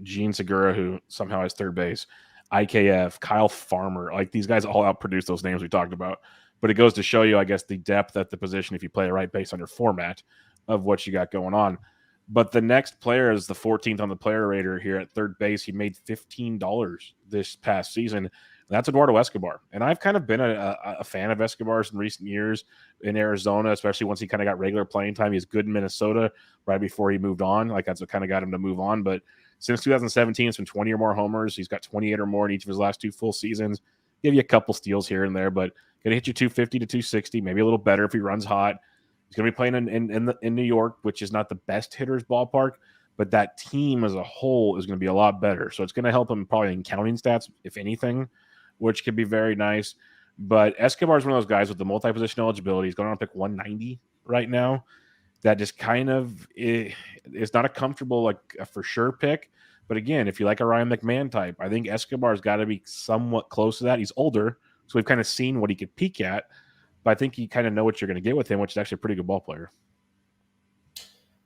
Gene Segura, who somehow has third base, IKF, Kyle Farmer. Like these guys all outproduce those names we talked about. But it goes to show you, I guess, the depth at the position if you play it right based on your format of what you got going on. But the next player is the 14th on the Player Rater here at third base. He made $15 this past season. That's Eduardo Escobar. And I've kind of been a fan of Escobar's in recent years in Arizona, especially once he kind of got regular playing time. He's good in Minnesota right before he moved on. Like that's what kind of got him to move on. But since 2017, it's been 20 or more homers. He's got 28 or more in each of his last 2 full seasons. Give you a couple steals here and there, but going to hit you 250 to 260, maybe a little better if he runs hot. He's going to be playing in New York, which is not the best hitter's ballpark, but that team as a whole is going to be a lot better. So it's going to help him probably in counting stats, if anything, which could be very nice. But Escobar is one of those guys with the multi-position eligibility. He's going on pick 190 right now. That just kind of it's not a comfortable, like a for sure pick. But again, if you like a Ryan McMahon type, I think Escobar's got to be somewhat close to that. He's older, so we've kind of seen what he could peak at. But I think you kind of know what you're going to get with him, which is actually a pretty good ball player.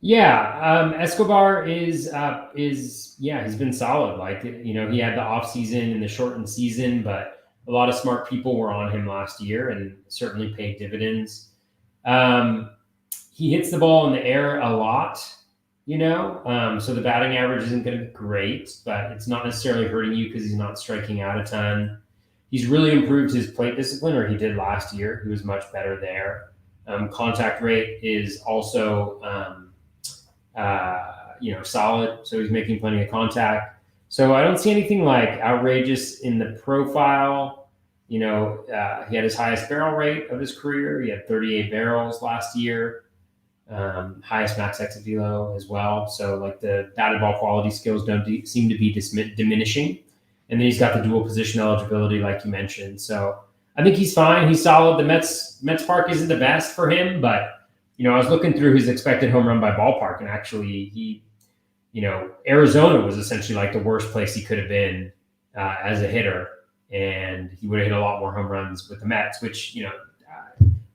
Yeah, Escobar is he's been solid. Like, he had the off season and the shortened season, but a lot of smart people were on him last year and certainly paid dividends. He hits the ball in the air a lot, so the batting average isn't going to be great, but it's not necessarily hurting you because he's not striking out a ton. He's really improved his plate discipline, or he did last year. He was much better there. Contact rate is also solid. So he's making plenty of contact. So I don't see anything like outrageous in the profile. He had his highest barrel rate of his career. He had 38 barrels last year. Highest max exit velo as well. So like the batted ball quality skills don't seem to be diminishing. And then he's got the dual position eligibility, like you mentioned. So I think he's fine. He's solid. The Mets park isn't the best for him, but I was looking through his expected home run by ballpark, and actually he, Arizona was essentially like the worst place he could have been as a hitter, and he would have hit a lot more home runs with the Mets, which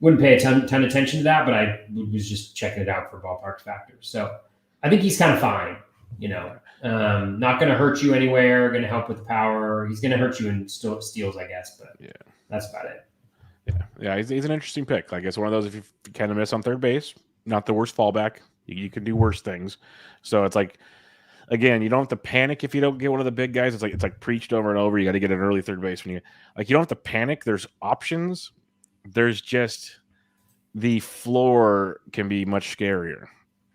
wouldn't pay a ton attention to that, but I was just checking it out for ballpark factors. So I think he's kind of fine. Not going to hurt you anywhere. Going to help with power. He's going to hurt you in steals, I guess, but that's about it. Yeah, he's an interesting pick. Like, it's one of those, if you kind of miss on third base, not the worst fallback. You can do worse things. So it's like, again, you don't have to panic if you don't get one of the big guys. It's like preached over and over. You got to get an early third base. You don't have to panic. There's options. There's just the floor can be much scarier,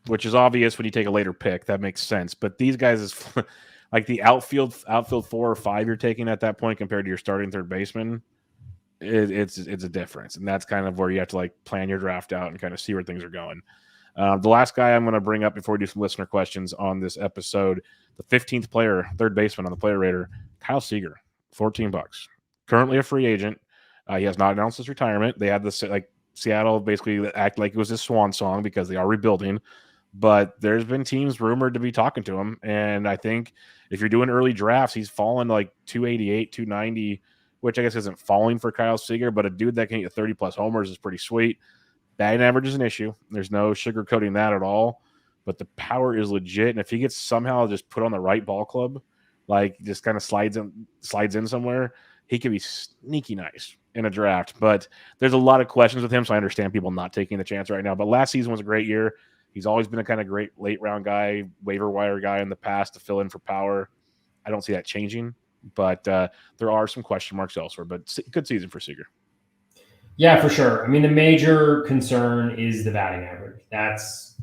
which is obvious when you take a later pick. That makes sense. But these guys is like the outfield 4 or 5 you're taking at that point compared to your starting third baseman. It's a difference, and that's kind of where you have to like plan your draft out and kind of see where things are going. The last guy I'm going to bring up before we do some listener questions on this episode, the 15th player, third baseman on the Player Rater, Kyle Seager, $14, currently a free agent. He has not announced his retirement. They had this like Seattle basically act like it was his swan song because they are rebuilding. But there's been teams rumored to be talking to him, and I think if you're doing early drafts, he's fallen to like 288, 290, which I guess isn't falling for Kyle Seager, but a dude that can get 30-plus homers is pretty sweet. Batting average is an issue. There's no sugarcoating that at all, but the power is legit, and if he gets somehow just put on the right ball club, like just kind of slides in somewhere, he could be sneaky nice in a draft. But there's a lot of questions with him, so I understand people not taking the chance right now. But last season was a great year. He's always been a kind of great late-round guy, waiver wire guy in the past to fill in for power. I don't see that changing, but there are some question marks elsewhere. But good season for Seager. Yeah, for sure. I mean, the major concern is the batting average. That's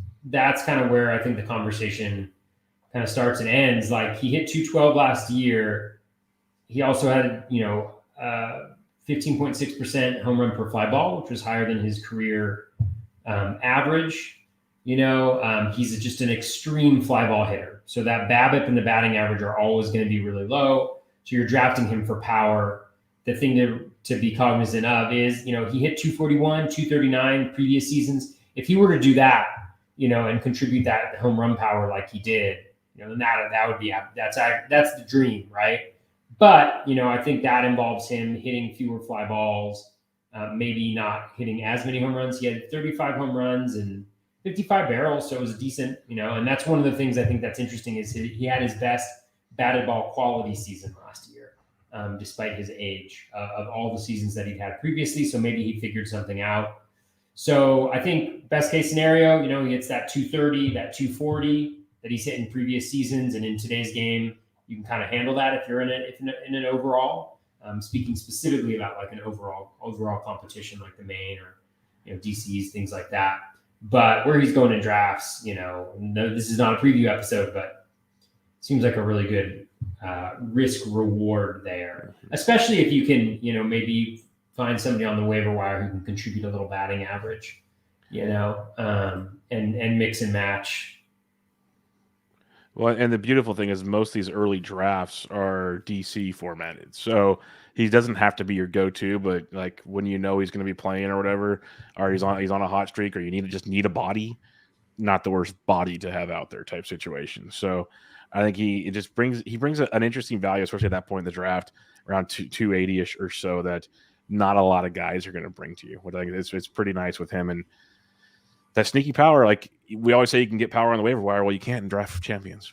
kind of where I think the conversation kind of starts and ends. Like, he hit 212 last year. He also had, 15.6% home run per fly ball, which was higher than his career average. He's just an extreme fly ball hitter. So that BABIP and the batting average are always going to be really low. So you're drafting him for power. The thing to be cognizant of is, he hit 241, 239 previous seasons. If he were to do that, and contribute that home run power like he did, then that would be, that's the dream, right? But, I think that involves him hitting fewer fly balls, maybe not hitting as many home runs. He had 35 home runs and 55 barrels, so it was decent, and that's one of the things I think that's interesting is he had his best batted ball quality season last year, despite his age of all the seasons that he'd had previously. So maybe he figured something out. So I think best case scenario, he hits that 230, that 240 that he's hit in previous seasons, and in today's game, you can kind of handle that if you're in an overall. Speaking specifically about like an overall competition like the main or DCs, things like that. But where he's going in drafts, this is not a preview episode, but seems like a really good risk reward there, especially if you can, maybe find somebody on the waiver wire who can contribute a little batting average, and mix and match. Well, and the beautiful thing is most of these early drafts are DC formatted. So he doesn't have to be your go-to, but like when he's going to be playing or whatever, or he's on a hot streak, or you just need a body, not the worst body to have out there type situation. So I think he brings an interesting value, especially at that point in the draft, around 280-ish or so, that not a lot of guys are going to bring to you. But I think it's pretty nice with him. And that sneaky power, like we always say, you can get power on the waiver wire. Well, you can't in draft champions.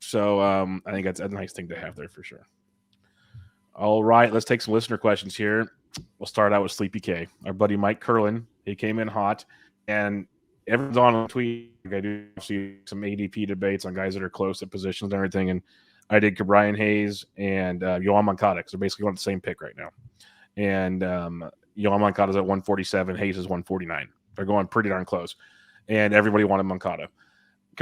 So I think that's a nice thing to have there for sure. All right, let's take some listener questions here. We'll start out with Sleepy K. Our buddy Mike Curlin, he came in hot, and everyone's on tweet. I do see some ADP debates on guys that are close at positions and everything, and I did Bryan Hayes and Yoan Moncada, because they're basically on the same pick right now. And Yoan Moncada's at 147, Hayes is 149. They're going pretty darn close, and everybody wanted Moncada.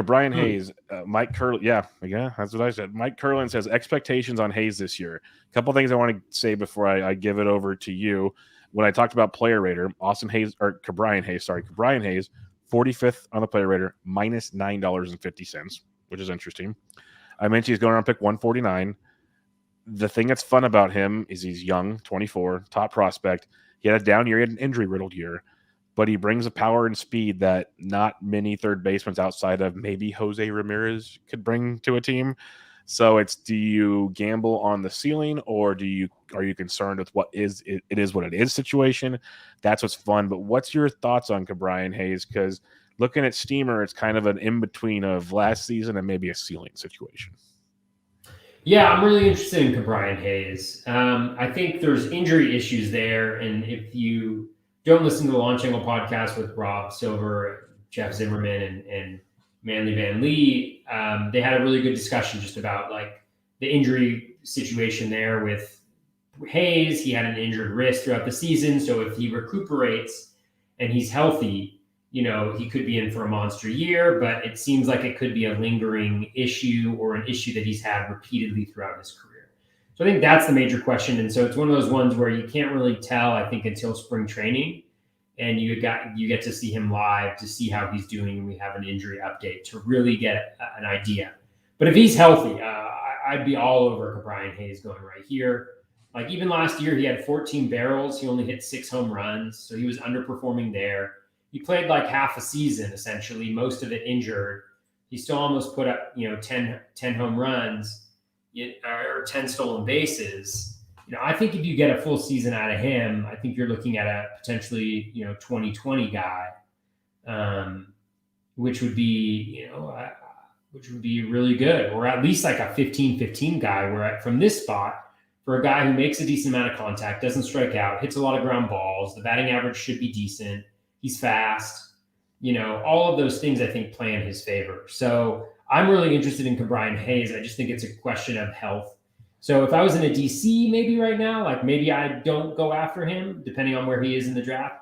Brian Hayes, Mike Curlin. Yeah, that's what I said. Mike Curlin says expectations on Hayes this year. A couple things I want to say before I give it over to you. When I talked about Player Rater, Brian Hayes, 45th on the Player Rater, minus $9.50, which is interesting. I mentioned he's going around pick 149. the thing that's fun about him is he's young, 24, top prospect. He had a down year, he had an injury-riddled year, but he brings a power and speed that not many third basemen outside of maybe Jose Ramirez could bring to a team. So it's, do you gamble on the ceiling, or are you concerned with what is it is what it is situation? That's what's fun. But what's your thoughts on Brian Hayes? Because looking at Steamer, it's kind of an in between of last season and maybe a ceiling situation. Yeah, I'm really interested in Brian Hayes. I think there's injury issues there, and if you don't listen to the Launch Angle podcast with Rob Silver, Jeff Zimmerman, and Manly Van Lee, they had a really good discussion just about like the injury situation there with Hayes. He had an injured wrist throughout the season, so if he recuperates and he's healthy, he could be in for a monster year, but it seems like it could be a lingering issue or an issue that he's had repeatedly throughout his career. So I think that's the major question. And so it's one of those ones where you can't really tell, I think, until spring training, and you get to see him live to see how he's doing, and we have an injury update to really get an idea. But if he's healthy, I'd be all over Brian Hayes going right here. Like even last year, he had 14 barrels. He only hit 6 home runs, so he was underperforming there. He played like half a season, essentially, most of it injured. He still almost put up, 10 home runs or 10 stolen bases. I think if you get a full season out of him, I think you're looking at a potentially, 2020 guy, which would be, really good, or at least like a 15-15 guy where from this spot, for a guy who makes a decent amount of contact, doesn't strike out, hits a lot of ground balls, the batting average should be decent. He's fast, all of those things I think play in his favor. So I'm really interested in Brian Hayes. I just think it's a question of health. So if I was in a DC maybe right now, like maybe I don't go after him depending on where he is in the draft.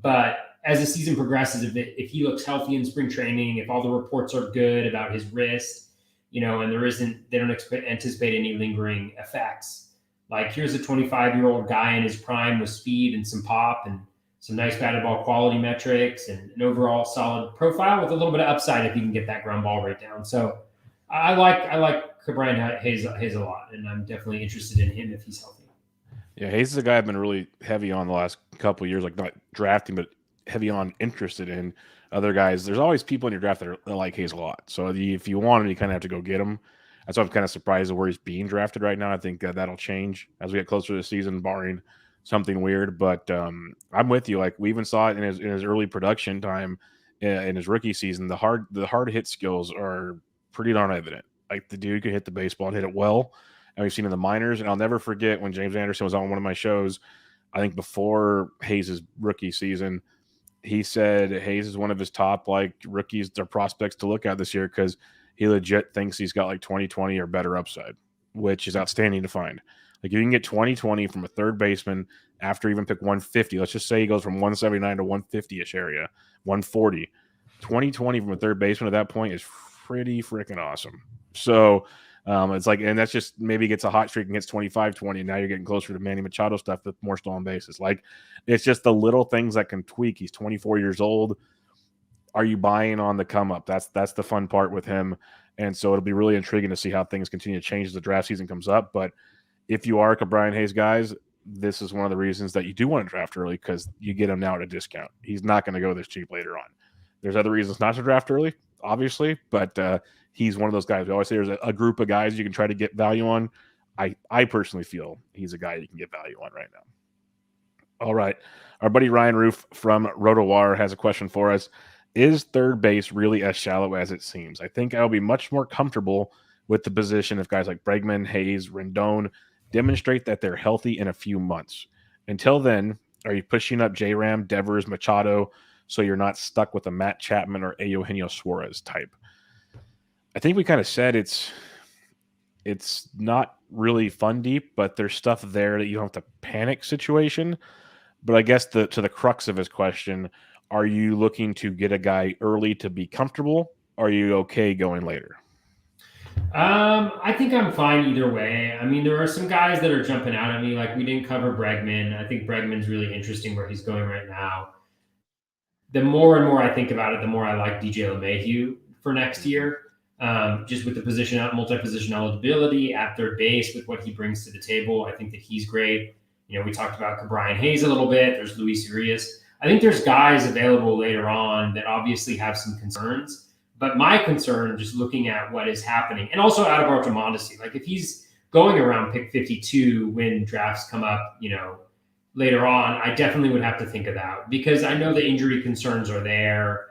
But as the season progresses, if he looks healthy in spring training, if all the reports are good about his wrist, and they don't anticipate any lingering effects. Like here's a 25-year-old guy in his prime with speed and some pop and some nice batted ball quality metrics and an overall solid profile with a little bit of upside if you can get that ground ball rate down. So I like Brian Hayes a lot, and I'm definitely interested in him if he's healthy. Yeah, Hayes is a guy I've been really heavy on the last couple of years, like not drafting, but heavy on interested in. Other guys, there's always people in your draft that like Hayes a lot. So if you want him, you kind of have to go get him. That's why I'm kind of surprised at where he's being drafted right now. I think that'll change as we get closer to the season, barring something weird. But I'm with you. Like we even saw it in his early production time in his rookie season. The hard hit skills are pretty darn evident. Like the dude could hit the baseball and hit it well. And we've seen in the minors. And I'll never forget when James Anderson was on one of my shows, I think before Hayes' rookie season, he said Hayes is one of his top like rookies or prospects to look at this year because he legit thinks he's got like 2020 or better upside, which is outstanding to find. Like you can get 2020 from a third baseman after even pick 150. Let's just say he goes from 179 to 150-ish area, 140. 2020 from a third baseman at that point is pretty freaking awesome. So it's like, and that's just maybe gets a hot streak and gets 25-20, and now you're getting closer to Manny Machado stuff with more stolen bases. Like it's just the little things that can tweak. He's 24 years old. Are you buying on the come up? That's the fun part with him. And so it'll be really intriguing to see how things continue to change as the draft season comes up. But if you are a Brian Hayes guys, this is one of the reasons that you do want to draft early because you get him now at a discount. He's not going to go this cheap later on. There's other reasons not to draft early, obviously, but he's one of those guys. We always say there's a group of guys you can try to get value on. I personally feel he's a guy you can get value on right now. All right. Our buddy Ryan Roof from RotoWire has a question for us. Is third base really as shallow as it seems? I think I'll be much more comfortable with the position if guys like Bregman, Hayes, Rendon demonstrate that they're healthy in a few months. Until then, are you pushing up J-Ram, Devers, Machado so you're not stuck with a Matt Chapman or a Eugenio Suarez type? I think we kind of said it's not really fun deep, but there's stuff there that you don't have to panic situation. But I guess to the crux of his question, are you looking to get a guy early to be comfortable? Or are you okay going later? I think I'm fine either way. I mean, there are some guys that are jumping out at me. Like we didn't cover Bregman. I think Bregman's really interesting where he's going right now. The more and more I think about it, the more I like DJ LeMahieu for next year. just with the multi-position eligibility at third base, with what he brings to the table. I think that he's great. We talked about Brian Hayes a little bit. There's Luis Urias. I think there's guys available later on that obviously have some concerns. But my concern, just looking at what is happening, and also Eduardo Mondesi, like if he's going around pick 52 when drafts come up, later on, I definitely would have to think of that, because I know the injury concerns are there.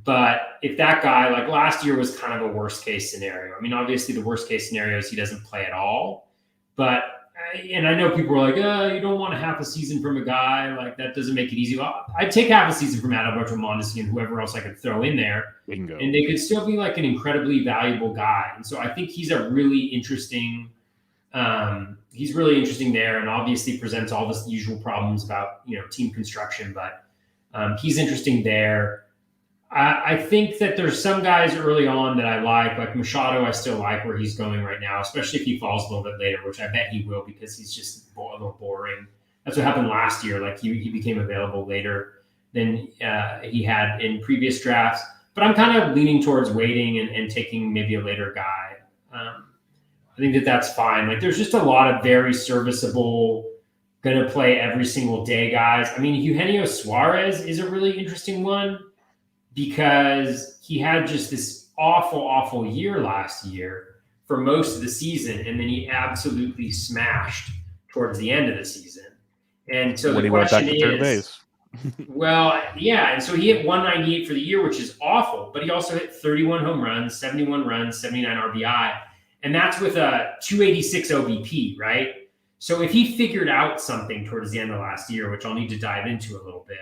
But if that guy, like last year was kind of a worst case scenario. I mean, obviously the worst case scenario is he doesn't play at all. But, and I know people are like, you don't want half a season from a guy. Like that doesn't make it easy. Well, I'd take half a season from Eduardo Mondesi and whoever else I could throw in there. Bingo. And they could still be like an incredibly valuable guy. And so I think he's a really interesting there, and obviously presents all the usual problems about, team construction, but he's interesting there. I think that there's some guys early on that I like Machado. I still like where he's going right now, especially if he falls a little bit later, which I bet he will, because he's just a little boring. That's what happened last year. Like he became available later than he had in previous drafts. But I'm kind of leaning towards waiting and taking maybe a later guy. I think that that's fine. Like there's just a lot of very serviceable, going to play every single day guys. I mean, Eugenio Suarez is a really interesting one, because he had just this awful year last year for most of the season, and then he absolutely smashed towards the end of the season. And so the question is, well, yeah, and so he hit 198 for the year, which is awful, but he also hit 31 home runs, 71 runs, 79 RBI, and that's with a 286 OBP, right? So if he figured out something towards the end of last year, which I'll need to dive into a little bit,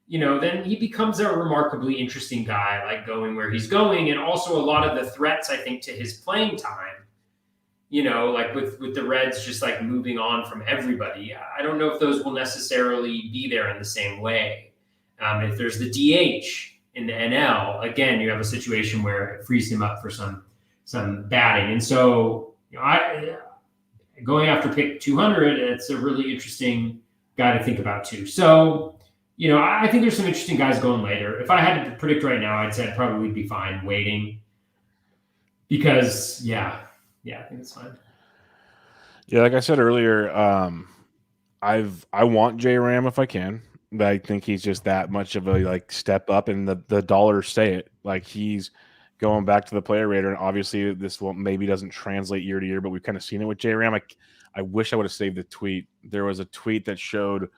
then he becomes a remarkably interesting guy, like going where he's going. And also a lot of the threats, I think, to his playing time, like with the Reds just like moving on from everybody. I don't know if those will necessarily be there in the same way. If there's the DH in the NL, again, you have a situation where it frees him up for some batting. And so, going after pick 200, it's a really interesting guy to think about too. So, I think there's some interesting guys going later. If I had to predict right now, I'd say I'd probably be fine waiting, because, I think it's fine. Yeah, like I said earlier, I want J-Ram if I can. But I think he's just that much of a step up, and the dollars say it. Like he's going back to the player rater, and obviously this maybe doesn't translate year to year, but we've kind of seen it with J-Ram. I wish I would have saved the tweet. There was a tweet that showed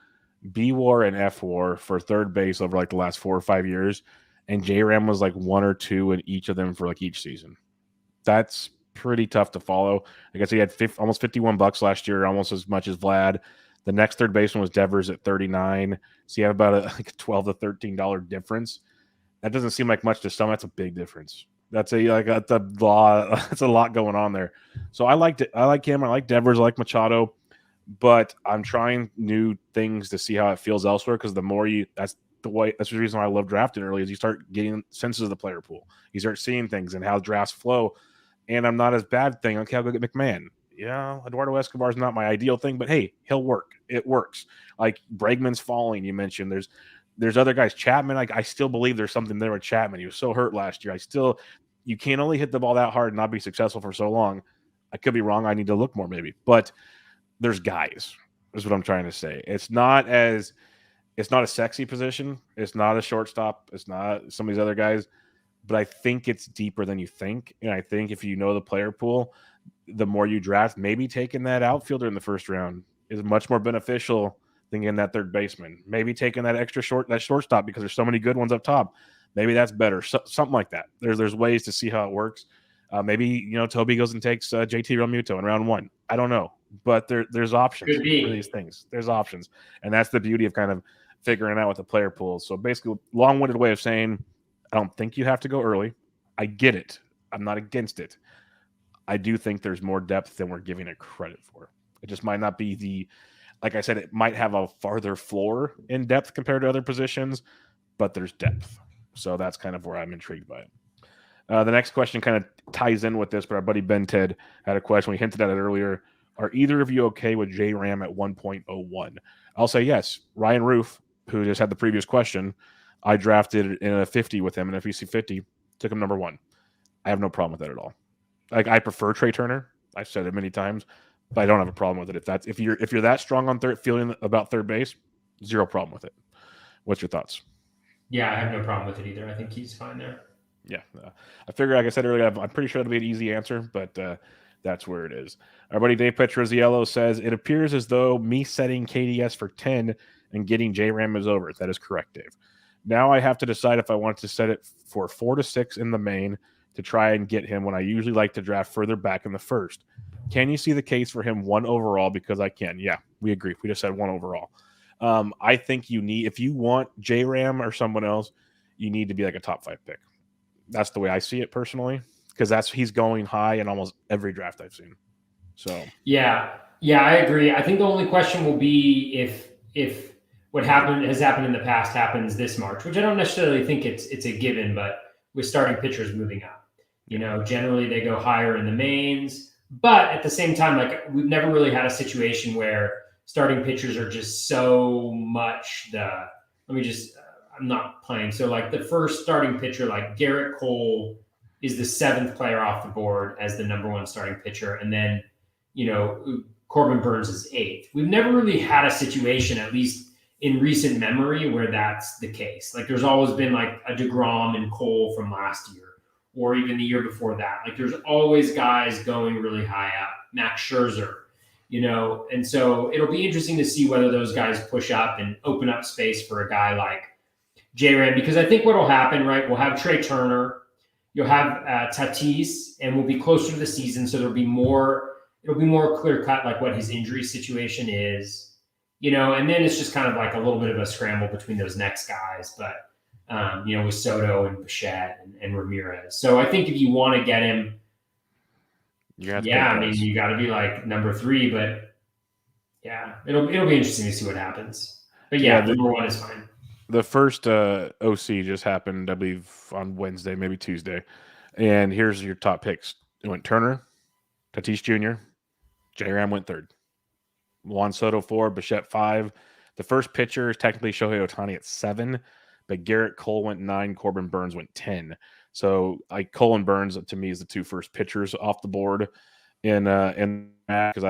B-WAR and F-WAR for third base over the last 4 or 5 years, and J-Ram was 1 or 2 in each of them for each season. That's pretty tough to follow. I guess he had almost $51 last year, almost as much as Vlad. The next third baseman was Devers at 39. So you have about a $12 to $13 difference. That doesn't seem like much to some. That's a big difference. That's a lot going on there. So I liked it. I like him. I like Devers. I like Machado. But I'm trying new things to see how it feels elsewhere, because the more that's the reason why I love drafting early, is you start getting senses of the player pool. You start seeing things and how drafts flow. And I'm not as bad thing. Okay, I'll go get McMahon. Yeah, Eduardo Escobar is not my ideal thing, but hey, he'll work. It works. Like Bregman's falling, you mentioned. There's other guys. Chapman, I still believe there's something there with Chapman. He was so hurt last year. You can't only hit the ball that hard and not be successful for so long. I could be wrong. I need to look more maybe. But there's guys, is what I'm trying to say. It's not a sexy position. It's not a shortstop. It's not some of these other guys, but I think it's deeper than you think. And I think if you know the player pool, the more you draft, maybe taking that outfielder in the first round is much more beneficial than getting that third baseman. Maybe taking that shortstop, because there's so many good ones up top. Maybe that's better. Something like that. There's ways to see how it works. Maybe Toby goes and takes JT Realmuto in round 1. I don't know. But there's options for these things. There's options. And that's the beauty of kind of figuring out with the player pool. So basically, long-winded way of saying, I don't think you have to go early. I get it. I'm not against it. I do think there's more depth than we're giving it credit for. It just might not be like I said, it might have a farther floor in depth compared to other positions, but there's depth. So that's kind of where I'm intrigued by it. The next question kind of ties in with this, but our buddy Ben Ted had a question. We hinted at it earlier. Are either of you okay with J-Ram at 1.01? I'll say yes. Ryan Roof, who just had the previous question, I drafted in a 50 with him, in a FEC 50, took him number 1. I have no problem with that at all. Like, I prefer Trey Turner. I've said it many times, but I don't have a problem with it. If you're that strong on third, feeling about third base, zero problem with it. What's your thoughts? Yeah, I have no problem with it either. I think he's fine there. Yeah, I figure, like I said earlier, I'm pretty sure it'll be an easy answer, but that's where it is. Our buddy Dave Petroziello says, it appears as though me setting KDS for 10 and getting J-Ram is over. That is correct, Dave. Now I have to decide if I want to set it for 4 to 6 in the main to try and get him when I usually like to draft further back in the first. Can you see the case for him 1 overall? Because I can. Yeah, we agree. We just said 1 overall. I think you need, if you want J-Ram or someone else, you need to be like a top 5 pick. That's the way I see it personally, because he's going high in almost every draft I've seen. So yeah, I agree. I think the only question will be if what has happened in the past happens this March, which I don't necessarily think it's a given, but with starting pitchers moving up, generally they go higher in the mains, but at the same time, like, we've never really had a situation where starting pitchers are just so much I'm not playing. So, like, the first starting pitcher, like Garrett Cole, is the 7th player off the board as the number 1 starting pitcher. And then, Corbin Burns is 8th. We've never really had a situation, at least in recent memory, where that's the case. Like, there's always been like a DeGrom and Cole from last year, or even the year before that. Like, there's always guys going really high up. Max Scherzer, and so it'll be interesting to see whether those guys push up and open up space for a guy like J-Ram, because I think what will happen, right, we'll have Trey Turner, you'll have Tatis, and we'll be closer to the season, so it'll be more clear-cut, like, what his injury situation is, and then it's just kind of like a little bit of a scramble between those next guys, but, with Soto and Bichette and Ramirez. So I think if you want to get him, you got to be like number 3, but yeah, it'll be interesting to see what happens. But yeah, number 1 is fine. The first OC just happened, I believe, on Wednesday, maybe Tuesday. And here's your top picks. It went Turner, Tatis Jr., J-Ram went 3rd. Juan Soto 4, Bichette 5. The first pitcher is technically Shohei Ohtani at 7, but Garrett Cole went 9, Corbin Burns went 10. So, like, Cole and Burns, to me, is the 2 first pitchers off the board in that, because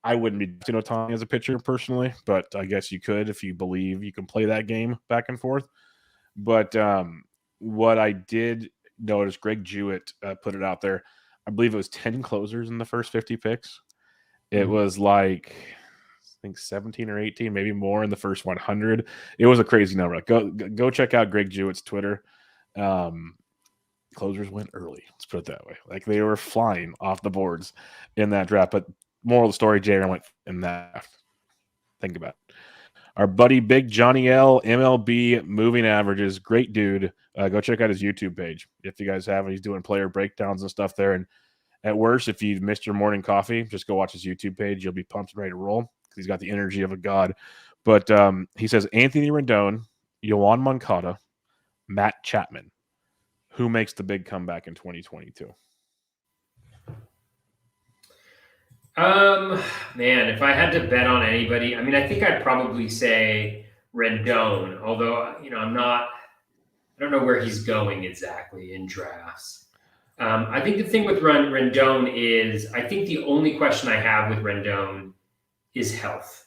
I wouldn't be drafting Ohtani as a pitcher personally, but I guess you could if you believe you can play that game back and forth. But what I did notice, Greg Jewett put it out there. I believe it was 10 closers in the first 50 picks. It was like, I think 17 or 18, maybe more in the first 100. It was a crazy number. Go check out Greg Jewett's Twitter. Closers went early. Let's put it that way. Like, they were flying off the boards in that draft. But moral of the story, J-Ram went in that. Think about it. Our buddy Big Johnny L, MLB moving averages. Great dude. Go check out his YouTube page if you guys haven't. He's doing player breakdowns and stuff there. And at worst, if you missed your morning coffee, just go watch his YouTube page. You'll be pumped and ready to roll because he's got the energy of a god. But he says Anthony Rendon, Yoan Moncada, Matt Chapman. Who makes the big comeback in 2022? Man, if I had to bet on anybody, I mean, I think I'd probably say Rendon, although, I don't know where he's going exactly in drafts. I think the thing with Rendon is, I think the only question I have with Rendon is health.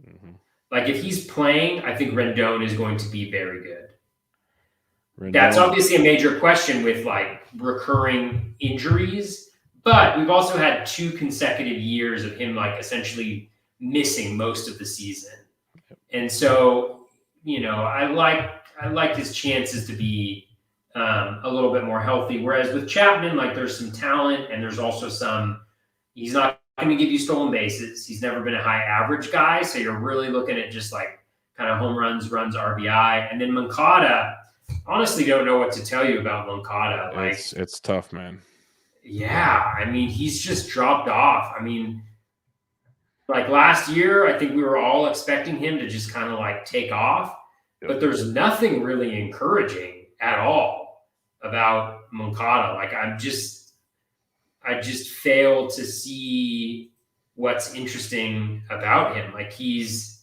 Mm-hmm. Like, if he's playing, I think Rendon is going to be very good. That's obviously a major question with, like, recurring injuries, but we've also had 2 consecutive years of him, like, essentially missing most of the season. And so, I like his chances to be a little bit more healthy. Whereas with Chapman, like, there's some talent and there's also he's not going to give you stolen bases. He's never been a high average guy. So you're really looking at just, like, kind of home runs, RBI. And then Moncada, honestly don't know what to tell you about Moncada. Like, it's tough, man. Yeah, I mean, he's just dropped off. I mean, like, last year, I think we were all expecting him to just kind of, like, take off, but there's nothing really encouraging at all about Moncada. Like, I just fail to see what's interesting about him. Like, he's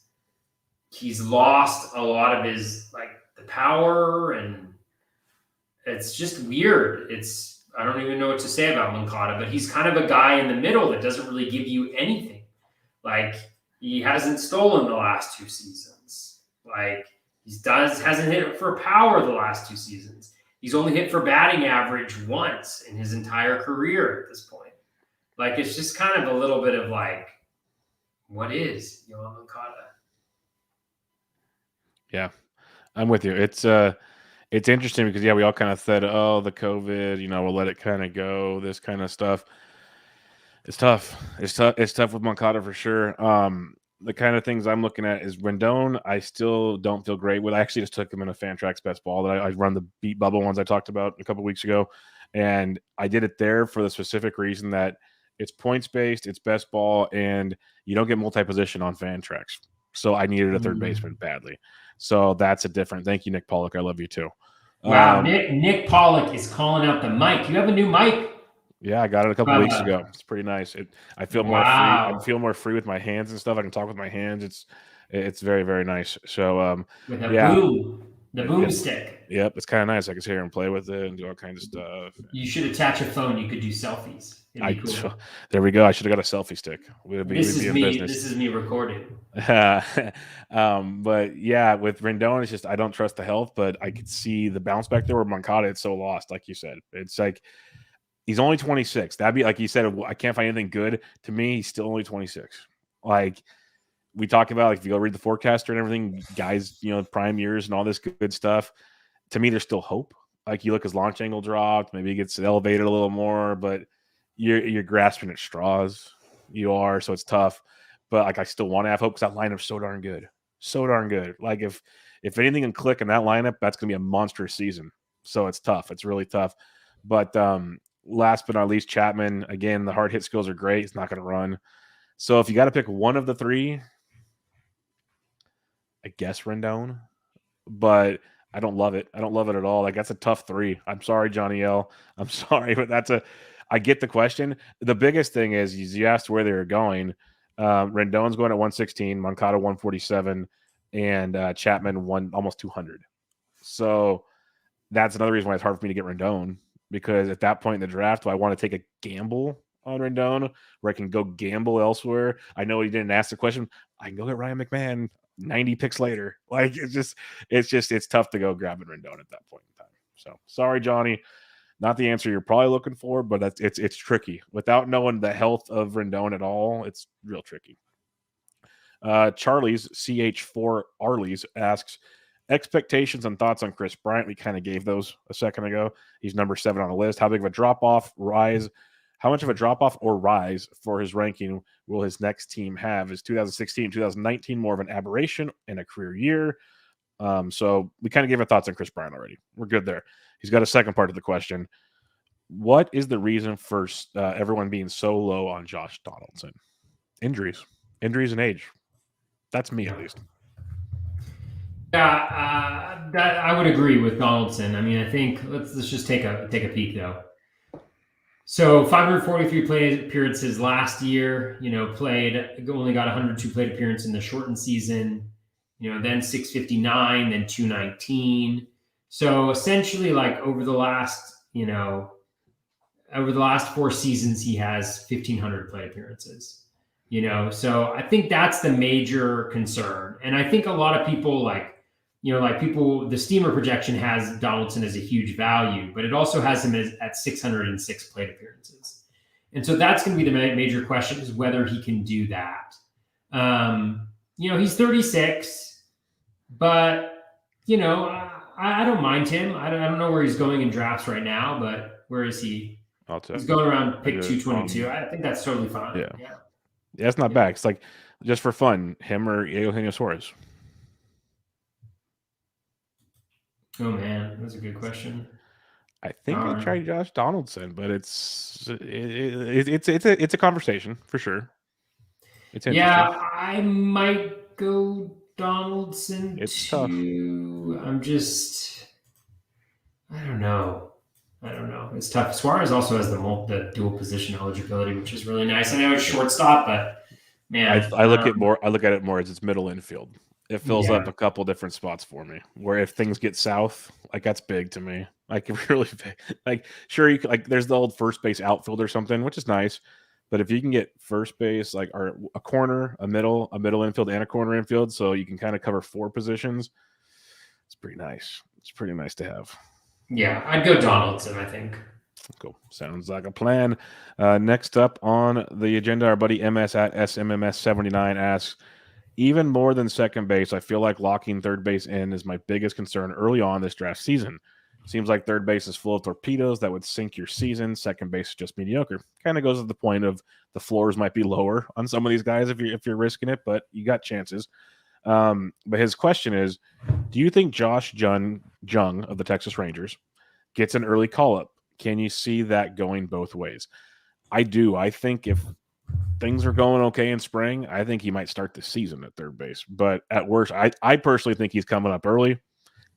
lost a lot of his, like, the power, and it's just weird. It's I don't even know what to say about Moncada, but he's kind of a guy in the middle that doesn't really give you anything. Like, he hasn't stolen the last 2 seasons. Like, hasn't hit for power the last 2 seasons. He's only hit for batting average once in his entire career at this point. Like, it's just kind of a little bit of like, what is Yoan Moncada? Yeah, I'm with you. It's interesting because we all kind of said, oh, the COVID, we'll let it kind of go, this kind of stuff. It's tough. It's tough with Moncada for sure. The kind of things I'm looking at is Rendon. I still don't feel great with. I actually just took him in a Fantrax best ball that I run the beat bubble ones I talked about a couple weeks ago, and I did it there for the specific reason that it's points based, it's best ball, and you don't get multi position on Fantrax. So I needed a third baseman badly. So that's a different. Thank you, Nick Pollock. I love you too. Wow, Nick Pollock is calling out the mic. You have a new mic? Yeah, I got it a couple weeks ago. It's pretty nice. I feel more free. I feel more free with my hands and stuff. I can talk with my hands. It's very, very nice. So with a boom stick. Yep, it's kind of nice. I can sit here and play with it and do all kinds of stuff. You should attach a phone. You could do selfies. Cool. There we go. I should have got a selfie stick. This is me recording. But yeah, with Rendon, it's just I don't trust the health, but I could see the bounce back there where Moncada it's so lost, like you said. It's like he's only 26. That'd be like you said, I can't find anything good. To me, he's still only 26. Like we talk about, like if you go read the forecaster and everything, guys, prime years and all this good stuff. To me, there's still hope. Like you look, his launch angle dropped, maybe he gets elevated a little more, but you're grasping at straws. You are, so it's tough. But like I still want to have hope because that lineup's so darn good. So darn good. Like if anything can click in that lineup, that's gonna be a monstrous season. So it's tough. It's really tough. But last but not least, Chapman, again, the hard hit skills are great. He's not gonna run. So if you got to pick one of the three, I guess Rendon. But I don't love it. I don't love it at all. Like that's a tough 3. I'm sorry, Johnny L. I'm sorry, but I get the question. The biggest thing is you asked where they were going. Rendon's going at 116, Moncada 147, and Chapman almost 200. So that's another reason why it's hard for me to get Rendon, because at that point in the draft, do I want to take a gamble on Rendon where I can go gamble elsewhere? I know he didn't ask the question. I can go get Ryan McMahon 90 picks later. Like it's tough to go grabbing Rendon at that point in time. So sorry, Johnny. Not the answer you're probably looking for, but it's tricky. Without knowing the health of Rendon at all, it's real tricky. Charlie's CH4 Arley's asks, expectations and thoughts on Kris Bryant. We kind of gave those a second ago. He's number 7 on the list. How big of a drop-off, rise? How much of a drop-off or rise for his ranking will his next team have? Is 2016, 2019 more of an aberration in a career year? So we kind of gave our thoughts on Kris Bryant already. We're good there. He's got a second part of the question. What is the reason for everyone being so low on Josh Donaldson? Injuries and age. That's me, at least. Yeah, that I would agree with Donaldson. I mean, I think let's just take a peek though. So 543 plate appearances last year. Only got 102 plate appearance in the shortened season. Then 659, then 219. So essentially, like over the last 4 seasons, he has 1,500 plate appearances. So I think that's the major concern. And I think a lot of people the Steamer projection has Donaldson as a huge value, but it also has him at 606 plate appearances. And so that's going to be the major question, is whether he can do that. He's 36, but, I don't mind him. I don't know where he's going in drafts right now, but where is he? He's going around pick 222. I think that's totally fine. Yeah, it's not bad. It's like just for fun, him or Eugenio Suarez. Oh man, that's a good question. I think I tried Josh Donaldson, but it's a conversation for sure. It's interesting. Yeah, I might go Donaldson. It's tough. I don't know. It's tough. Suarez also has the dual position eligibility, which is really nice. I know it's shortstop, but man, I look at it more as it's middle infield. It fills up a couple different spots for me. Where if things get south, like that's big to me. Like really, like sure you like there's the old first base outfield or something, which is nice. But if you can get first base, like or a corner, a middle infield, and a corner infield, so you can kind of cover 4 positions, it's pretty nice. It's pretty nice to have. Yeah, I'd go Donaldson, I think. Cool. Sounds like a plan. Next up on the agenda, our buddy MS at SMMS79 asks, even more than second base, I feel like locking third base in is my biggest concern early on this draft season. Seems like third base is full of torpedoes that would sink your season. Second base is just mediocre. Kind of goes to the point of the floors might be lower on some of these guys if you're risking it, but you got chances. But his question is, do you think Josh Jung of the Texas Rangers gets an early call-up? Can you see that going both ways? I do. I think if things are going okay in spring, I think he might start the season at third base. But at worst, I personally think he's coming up early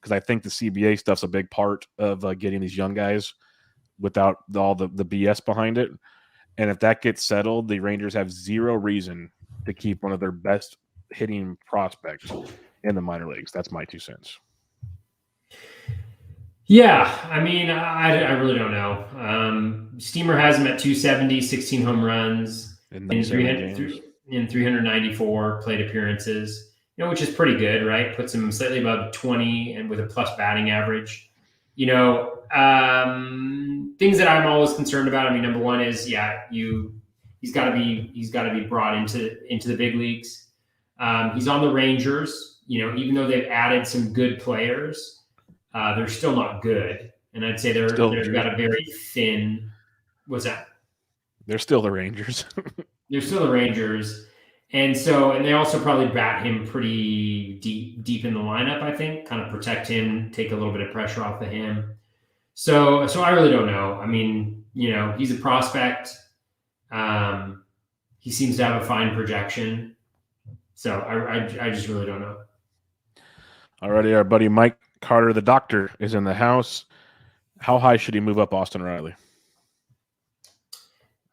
because I think the CBA stuff's a big part of getting these young guys without all the BS behind it. And if that gets settled, the Rangers have zero reason to keep one of their best hitting prospects in the minor leagues. That's my 2 cents. Yeah, I mean, I really don't know. Steamer has him at 270, 16 home runs in 394 plate appearances, which is pretty good, right? Puts him slightly above 20 and with a plus batting average. Things that I'm always concerned about. I mean, number one is, he's got to be brought into the big leagues. He's on the Rangers, even though they've added some good players. They're still not good, and I'd say they've got a very thin. What's that? They're still the Rangers. They're still the Rangers, and they also probably bat him pretty deep in the lineup. I think, kind of protect him, take a little bit of pressure off of him. So I really don't know. I mean, he's a prospect. He seems to have a fine projection. So I just really don't know. Alrighty, our buddy Mike Carter, the doctor, is in the house. How high should he move up Austin Riley?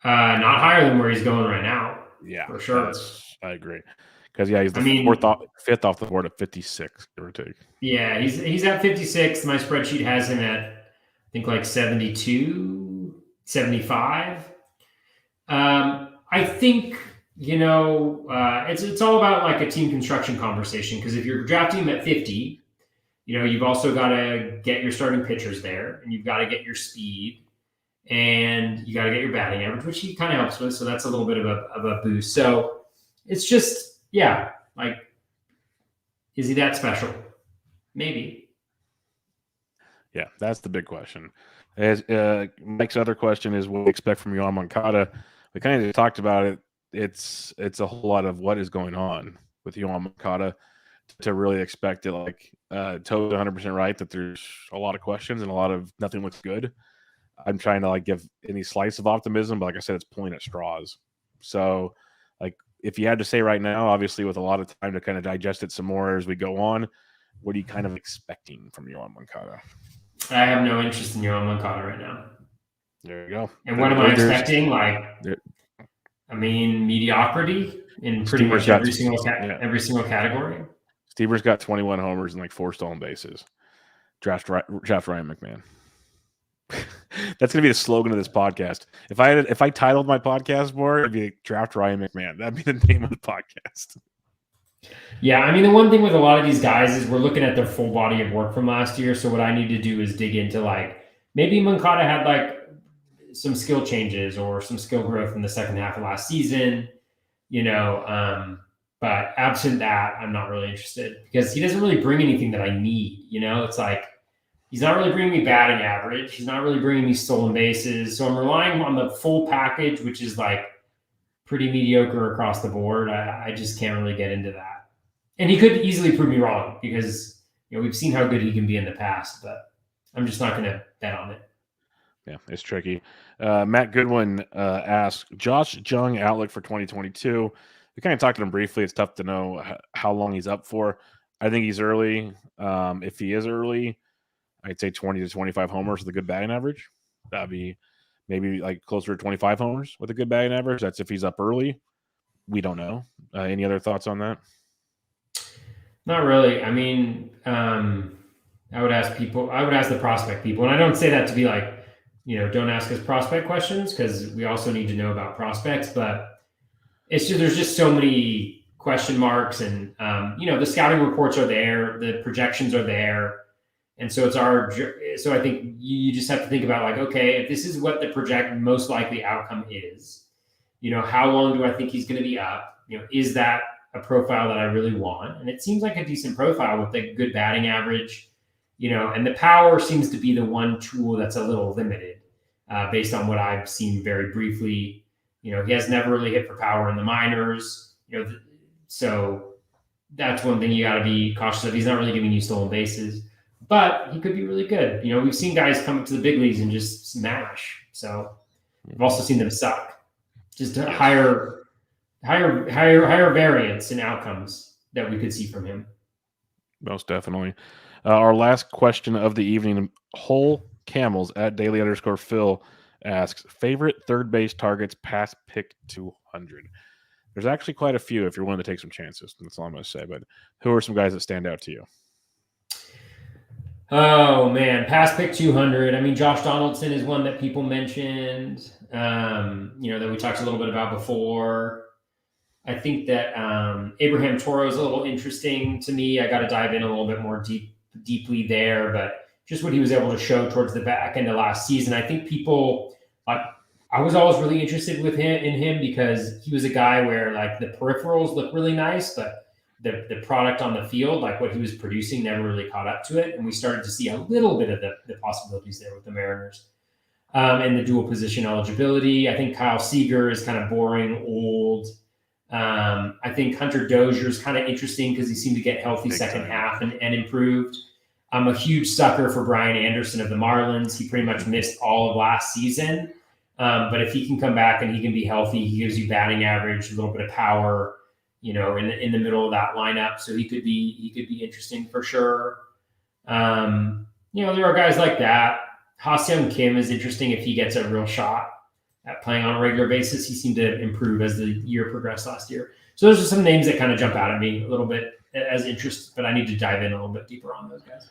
Not higher than where he's going right now. Yeah, for sure. I agree. Because he's fifth off the board at 56, give or take. Yeah, he's at 56. My spreadsheet has him at, I think, like 72, 75. I think it's all about like a team construction conversation, because if you're drafting him at 50. You've also got to get your starting pitchers there, and you've got to get your speed, and you got to get your batting average, which he kind of helps with. So that's a little bit of a boost. So it's just, like, is he that special? Maybe. Yeah, that's the big question. As Mike's other question is, what do we expect from Yoan Moncada? We kind of just talked about it. It's a whole lot of what is going on with Yoan Moncada to really expect it. Like Toad's 100% right that there's a lot of questions and a lot of nothing looks good. I'm trying to like give any slice of optimism, but like I said, it's pulling at straws. So like if you had to say right now, obviously with a lot of time to kind of digest it some more as we go on, what are you kind of expecting from Yoan Moncada? I have no interest in Yoan Moncada right now. There you go. And what am I expecting? Mediocrity in pretty much every single category. Stever's got 21 homers and like 4 stolen bases. Draft Ryan McMahon. That's gonna be the slogan of this podcast. If I titled my podcast more, it'd be Draft Ryan McMahon. That'd be the name of the podcast. Yeah, I mean, the one thing with a lot of these guys is we're looking at their full body of work from last year. So what I need to do is dig into like maybe Moncada had like some skill changes or some skill growth in the second half of last season, but absent that, I'm not really interested because he doesn't really bring anything that I need. It's like he's not really bringing me batting average. He's not really bringing me stolen bases. So I'm relying on the full package, which is like pretty mediocre across the board. I just can't really get into that. And he could easily prove me wrong because we've seen how good he can be in the past, but I'm just not going to bet on it. Yeah, it's tricky. Matt Goodwin asked, Josh Jung outlook for 2022. We kind of talked to him briefly. It's tough to know how long he's up for. I think he's early. If he is early, I'd say 20 to 25 homers with a good batting average. That'd be maybe like closer to 25 homers with a good batting average. That's if he's up early. We don't know. Any other thoughts on that? Not really. I mean, I would ask the prospect people. And I don't say that to be like, don't ask us prospect questions, because we also need to know about prospects. But there's just so many question marks, and the scouting reports are there, the projections are there. And so so I think you just have to think about, like, okay, if this is what the most likely outcome is, how long do I think he's going to be up? Is that a profile that I really want? And it seems like a decent profile with a good batting average, and the power seems to be the one tool that's a little limited, based on what I've seen very briefly. He has never really hit for power in the minors, so that's one thing you got to be cautious of. He's not really giving you stolen bases, but he could be really good. We've seen guys come up to the big leagues and just smash. So we've also seen them suck. Just higher variance in outcomes that we could see from him. Most definitely. Our last question of the evening, Whole Camels at Daily_Phil asks, favorite third base targets past pick 200. There's actually quite a few if you're willing to take some chances. That's all I'm going to say. But who are some guys that stand out to you? Oh, man. Past pick 200. I mean, Josh Donaldson is one that people mentioned, that we talked a little bit about before. I think that Abraham Toro is a little interesting to me. I got to dive in a little bit more deeply there, but just what he was able to show towards the back end of last season. I think people, I was always really interested in him because he was a guy where, like, the peripherals look really nice, but the product on the field, like what he was producing, never really caught up to it. And we started to see a little bit of the possibilities there with the Mariners. And the dual position eligibility. I think Kyle Seager is kind of boring, old. I think Hunter Dozier is kind of interesting because he seemed to get healthy second half and improved. I'm a huge sucker for Brian Anderson of the Marlins. He pretty much missed all of last season. But if he can come back and he can be healthy, he gives you batting average, a little bit of power, in the middle of that lineup. So he could be interesting for sure. There are guys like that. Ha-Seong Kim is interesting if he gets a real shot at playing on a regular basis. He seemed to improve as the year progressed last year. So those are some names that kind of jump out at me a little bit as interest, but I need to dive in a little bit deeper on those guys.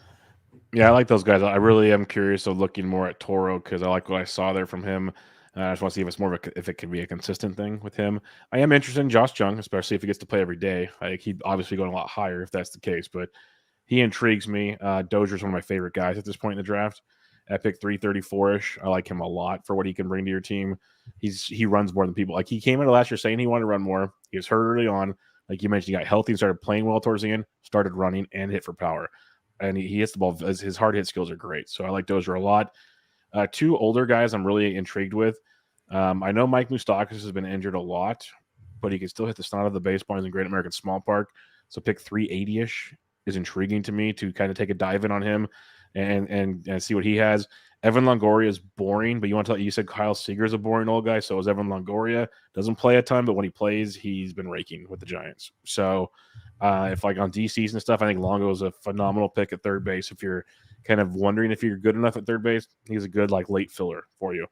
Yeah, I like those guys. I really am curious of looking more at Toro because I like what I saw there from him. I just want to see if it's more of if it can be a consistent thing with him. I am interested in Josh Jung, especially if he gets to play every day. He'd obviously going a lot higher if that's the case, but he intrigues me. Dozier's one of my favorite guys at this point in the draft. At pick 334-ish, I like him a lot for what he can bring to your team. He runs more than people. Like, he came into last year saying he wanted to run more. He was hurt early on. Like you mentioned, he got healthy and started playing well towards the end, started running and hit for power. And he hits the ball. His hard hit skills are great. So I like Dozier a lot. Two older guys I'm really intrigued with. I know Mike Moustakas has been injured a lot, but he can still hit the snot of the baseball. He's in Great American Small Park. So pick 380-ish is intriguing to me to kind of take a dive in on him and see what he has. Evan Longoria is boring, but you said Kyle Seager is a boring old guy. So is Evan Longoria. Doesn't play a ton, but when he plays, he's been raking with the Giants. So if like on DCs and stuff, I think Longo is a phenomenal pick at third base. If you're kind of wondering if you're good enough at third base, he's a good like late filler for you.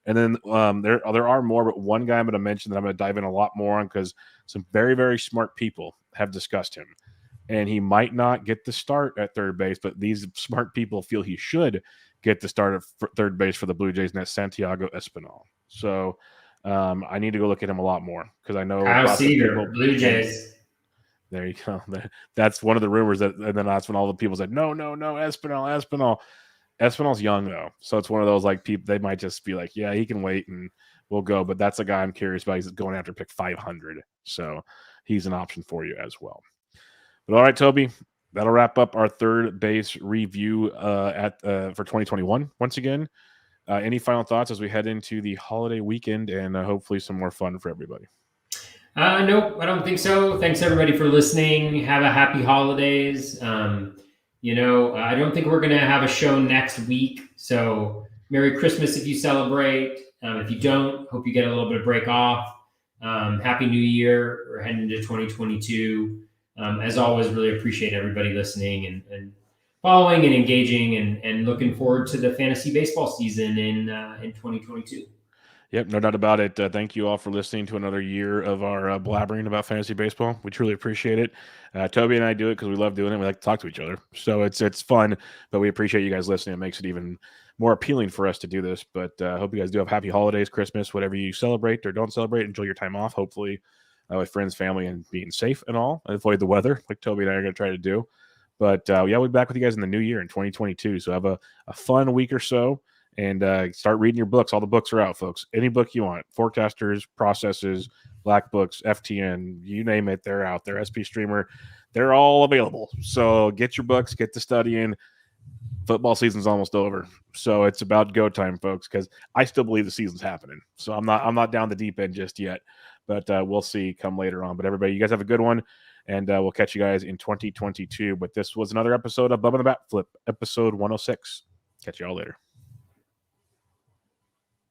And then there are more, but one guy I'm going to mention that I'm going to dive in a lot more on because some very, very smart people have discussed him. And he might not get the start at third base, but these smart people feel he should get the start at third base for the Blue Jays, and that's Santiago Espinal. So I need to go look at him a lot more because I know Kyle Seager, Blue Jays. There you go. That's one of the rumors and then that's when all the people said, no, Espinal. Espinal's young though, so it's one of those like people they might just be like, yeah, he can wait and we'll go. But that's a guy I'm curious about. He's going after pick 500, so he's an option for you as well. But all right, Toby, that'll wrap up our third base review for 2021. Once again, any final thoughts as we head into the holiday weekend and hopefully some more fun for everybody? Nope, I don't think so. Thanks everybody for listening. Have a happy holidays. I don't think we're going to have a show next week. So Merry Christmas if you celebrate. If you don't, hope you get a little bit of break off. Happy New Year. We're heading into 2022. As always, really appreciate everybody listening and following and engaging and looking forward to the fantasy baseball season in 2022. Yep, no doubt about it. Thank you all for listening to another year of our blabbering about fantasy baseball. We truly appreciate it. Toby and I do it because we love doing it. We like to talk to each other, so it's fun. But we appreciate you guys listening. It makes it even more appealing for us to do this. But I hope you guys do have happy holidays, Christmas, whatever you celebrate or don't celebrate. Enjoy your time off. Hopefully, with friends, family, and being safe and all. Avoid the weather, like Toby and I are going to try to do. But yeah, we'll be back with you guys in the new year in 2022. So have a fun week or so. And start reading your books. All the books are out, folks. Any book you want. Forecasters, Processes, Black Books, FTN, you name it, they're out there. SP Streamer, they're all available. So get your books, get to studying. Football season's almost over. So it's about go time, folks, because I still believe the season's happening. So I'm not down the deep end just yet. But we'll see come later on. But everybody, you guys have a good one. And we'll catch you guys in 2022. But this was another episode of Bubba the Bat Flip, episode 106. Catch you all later.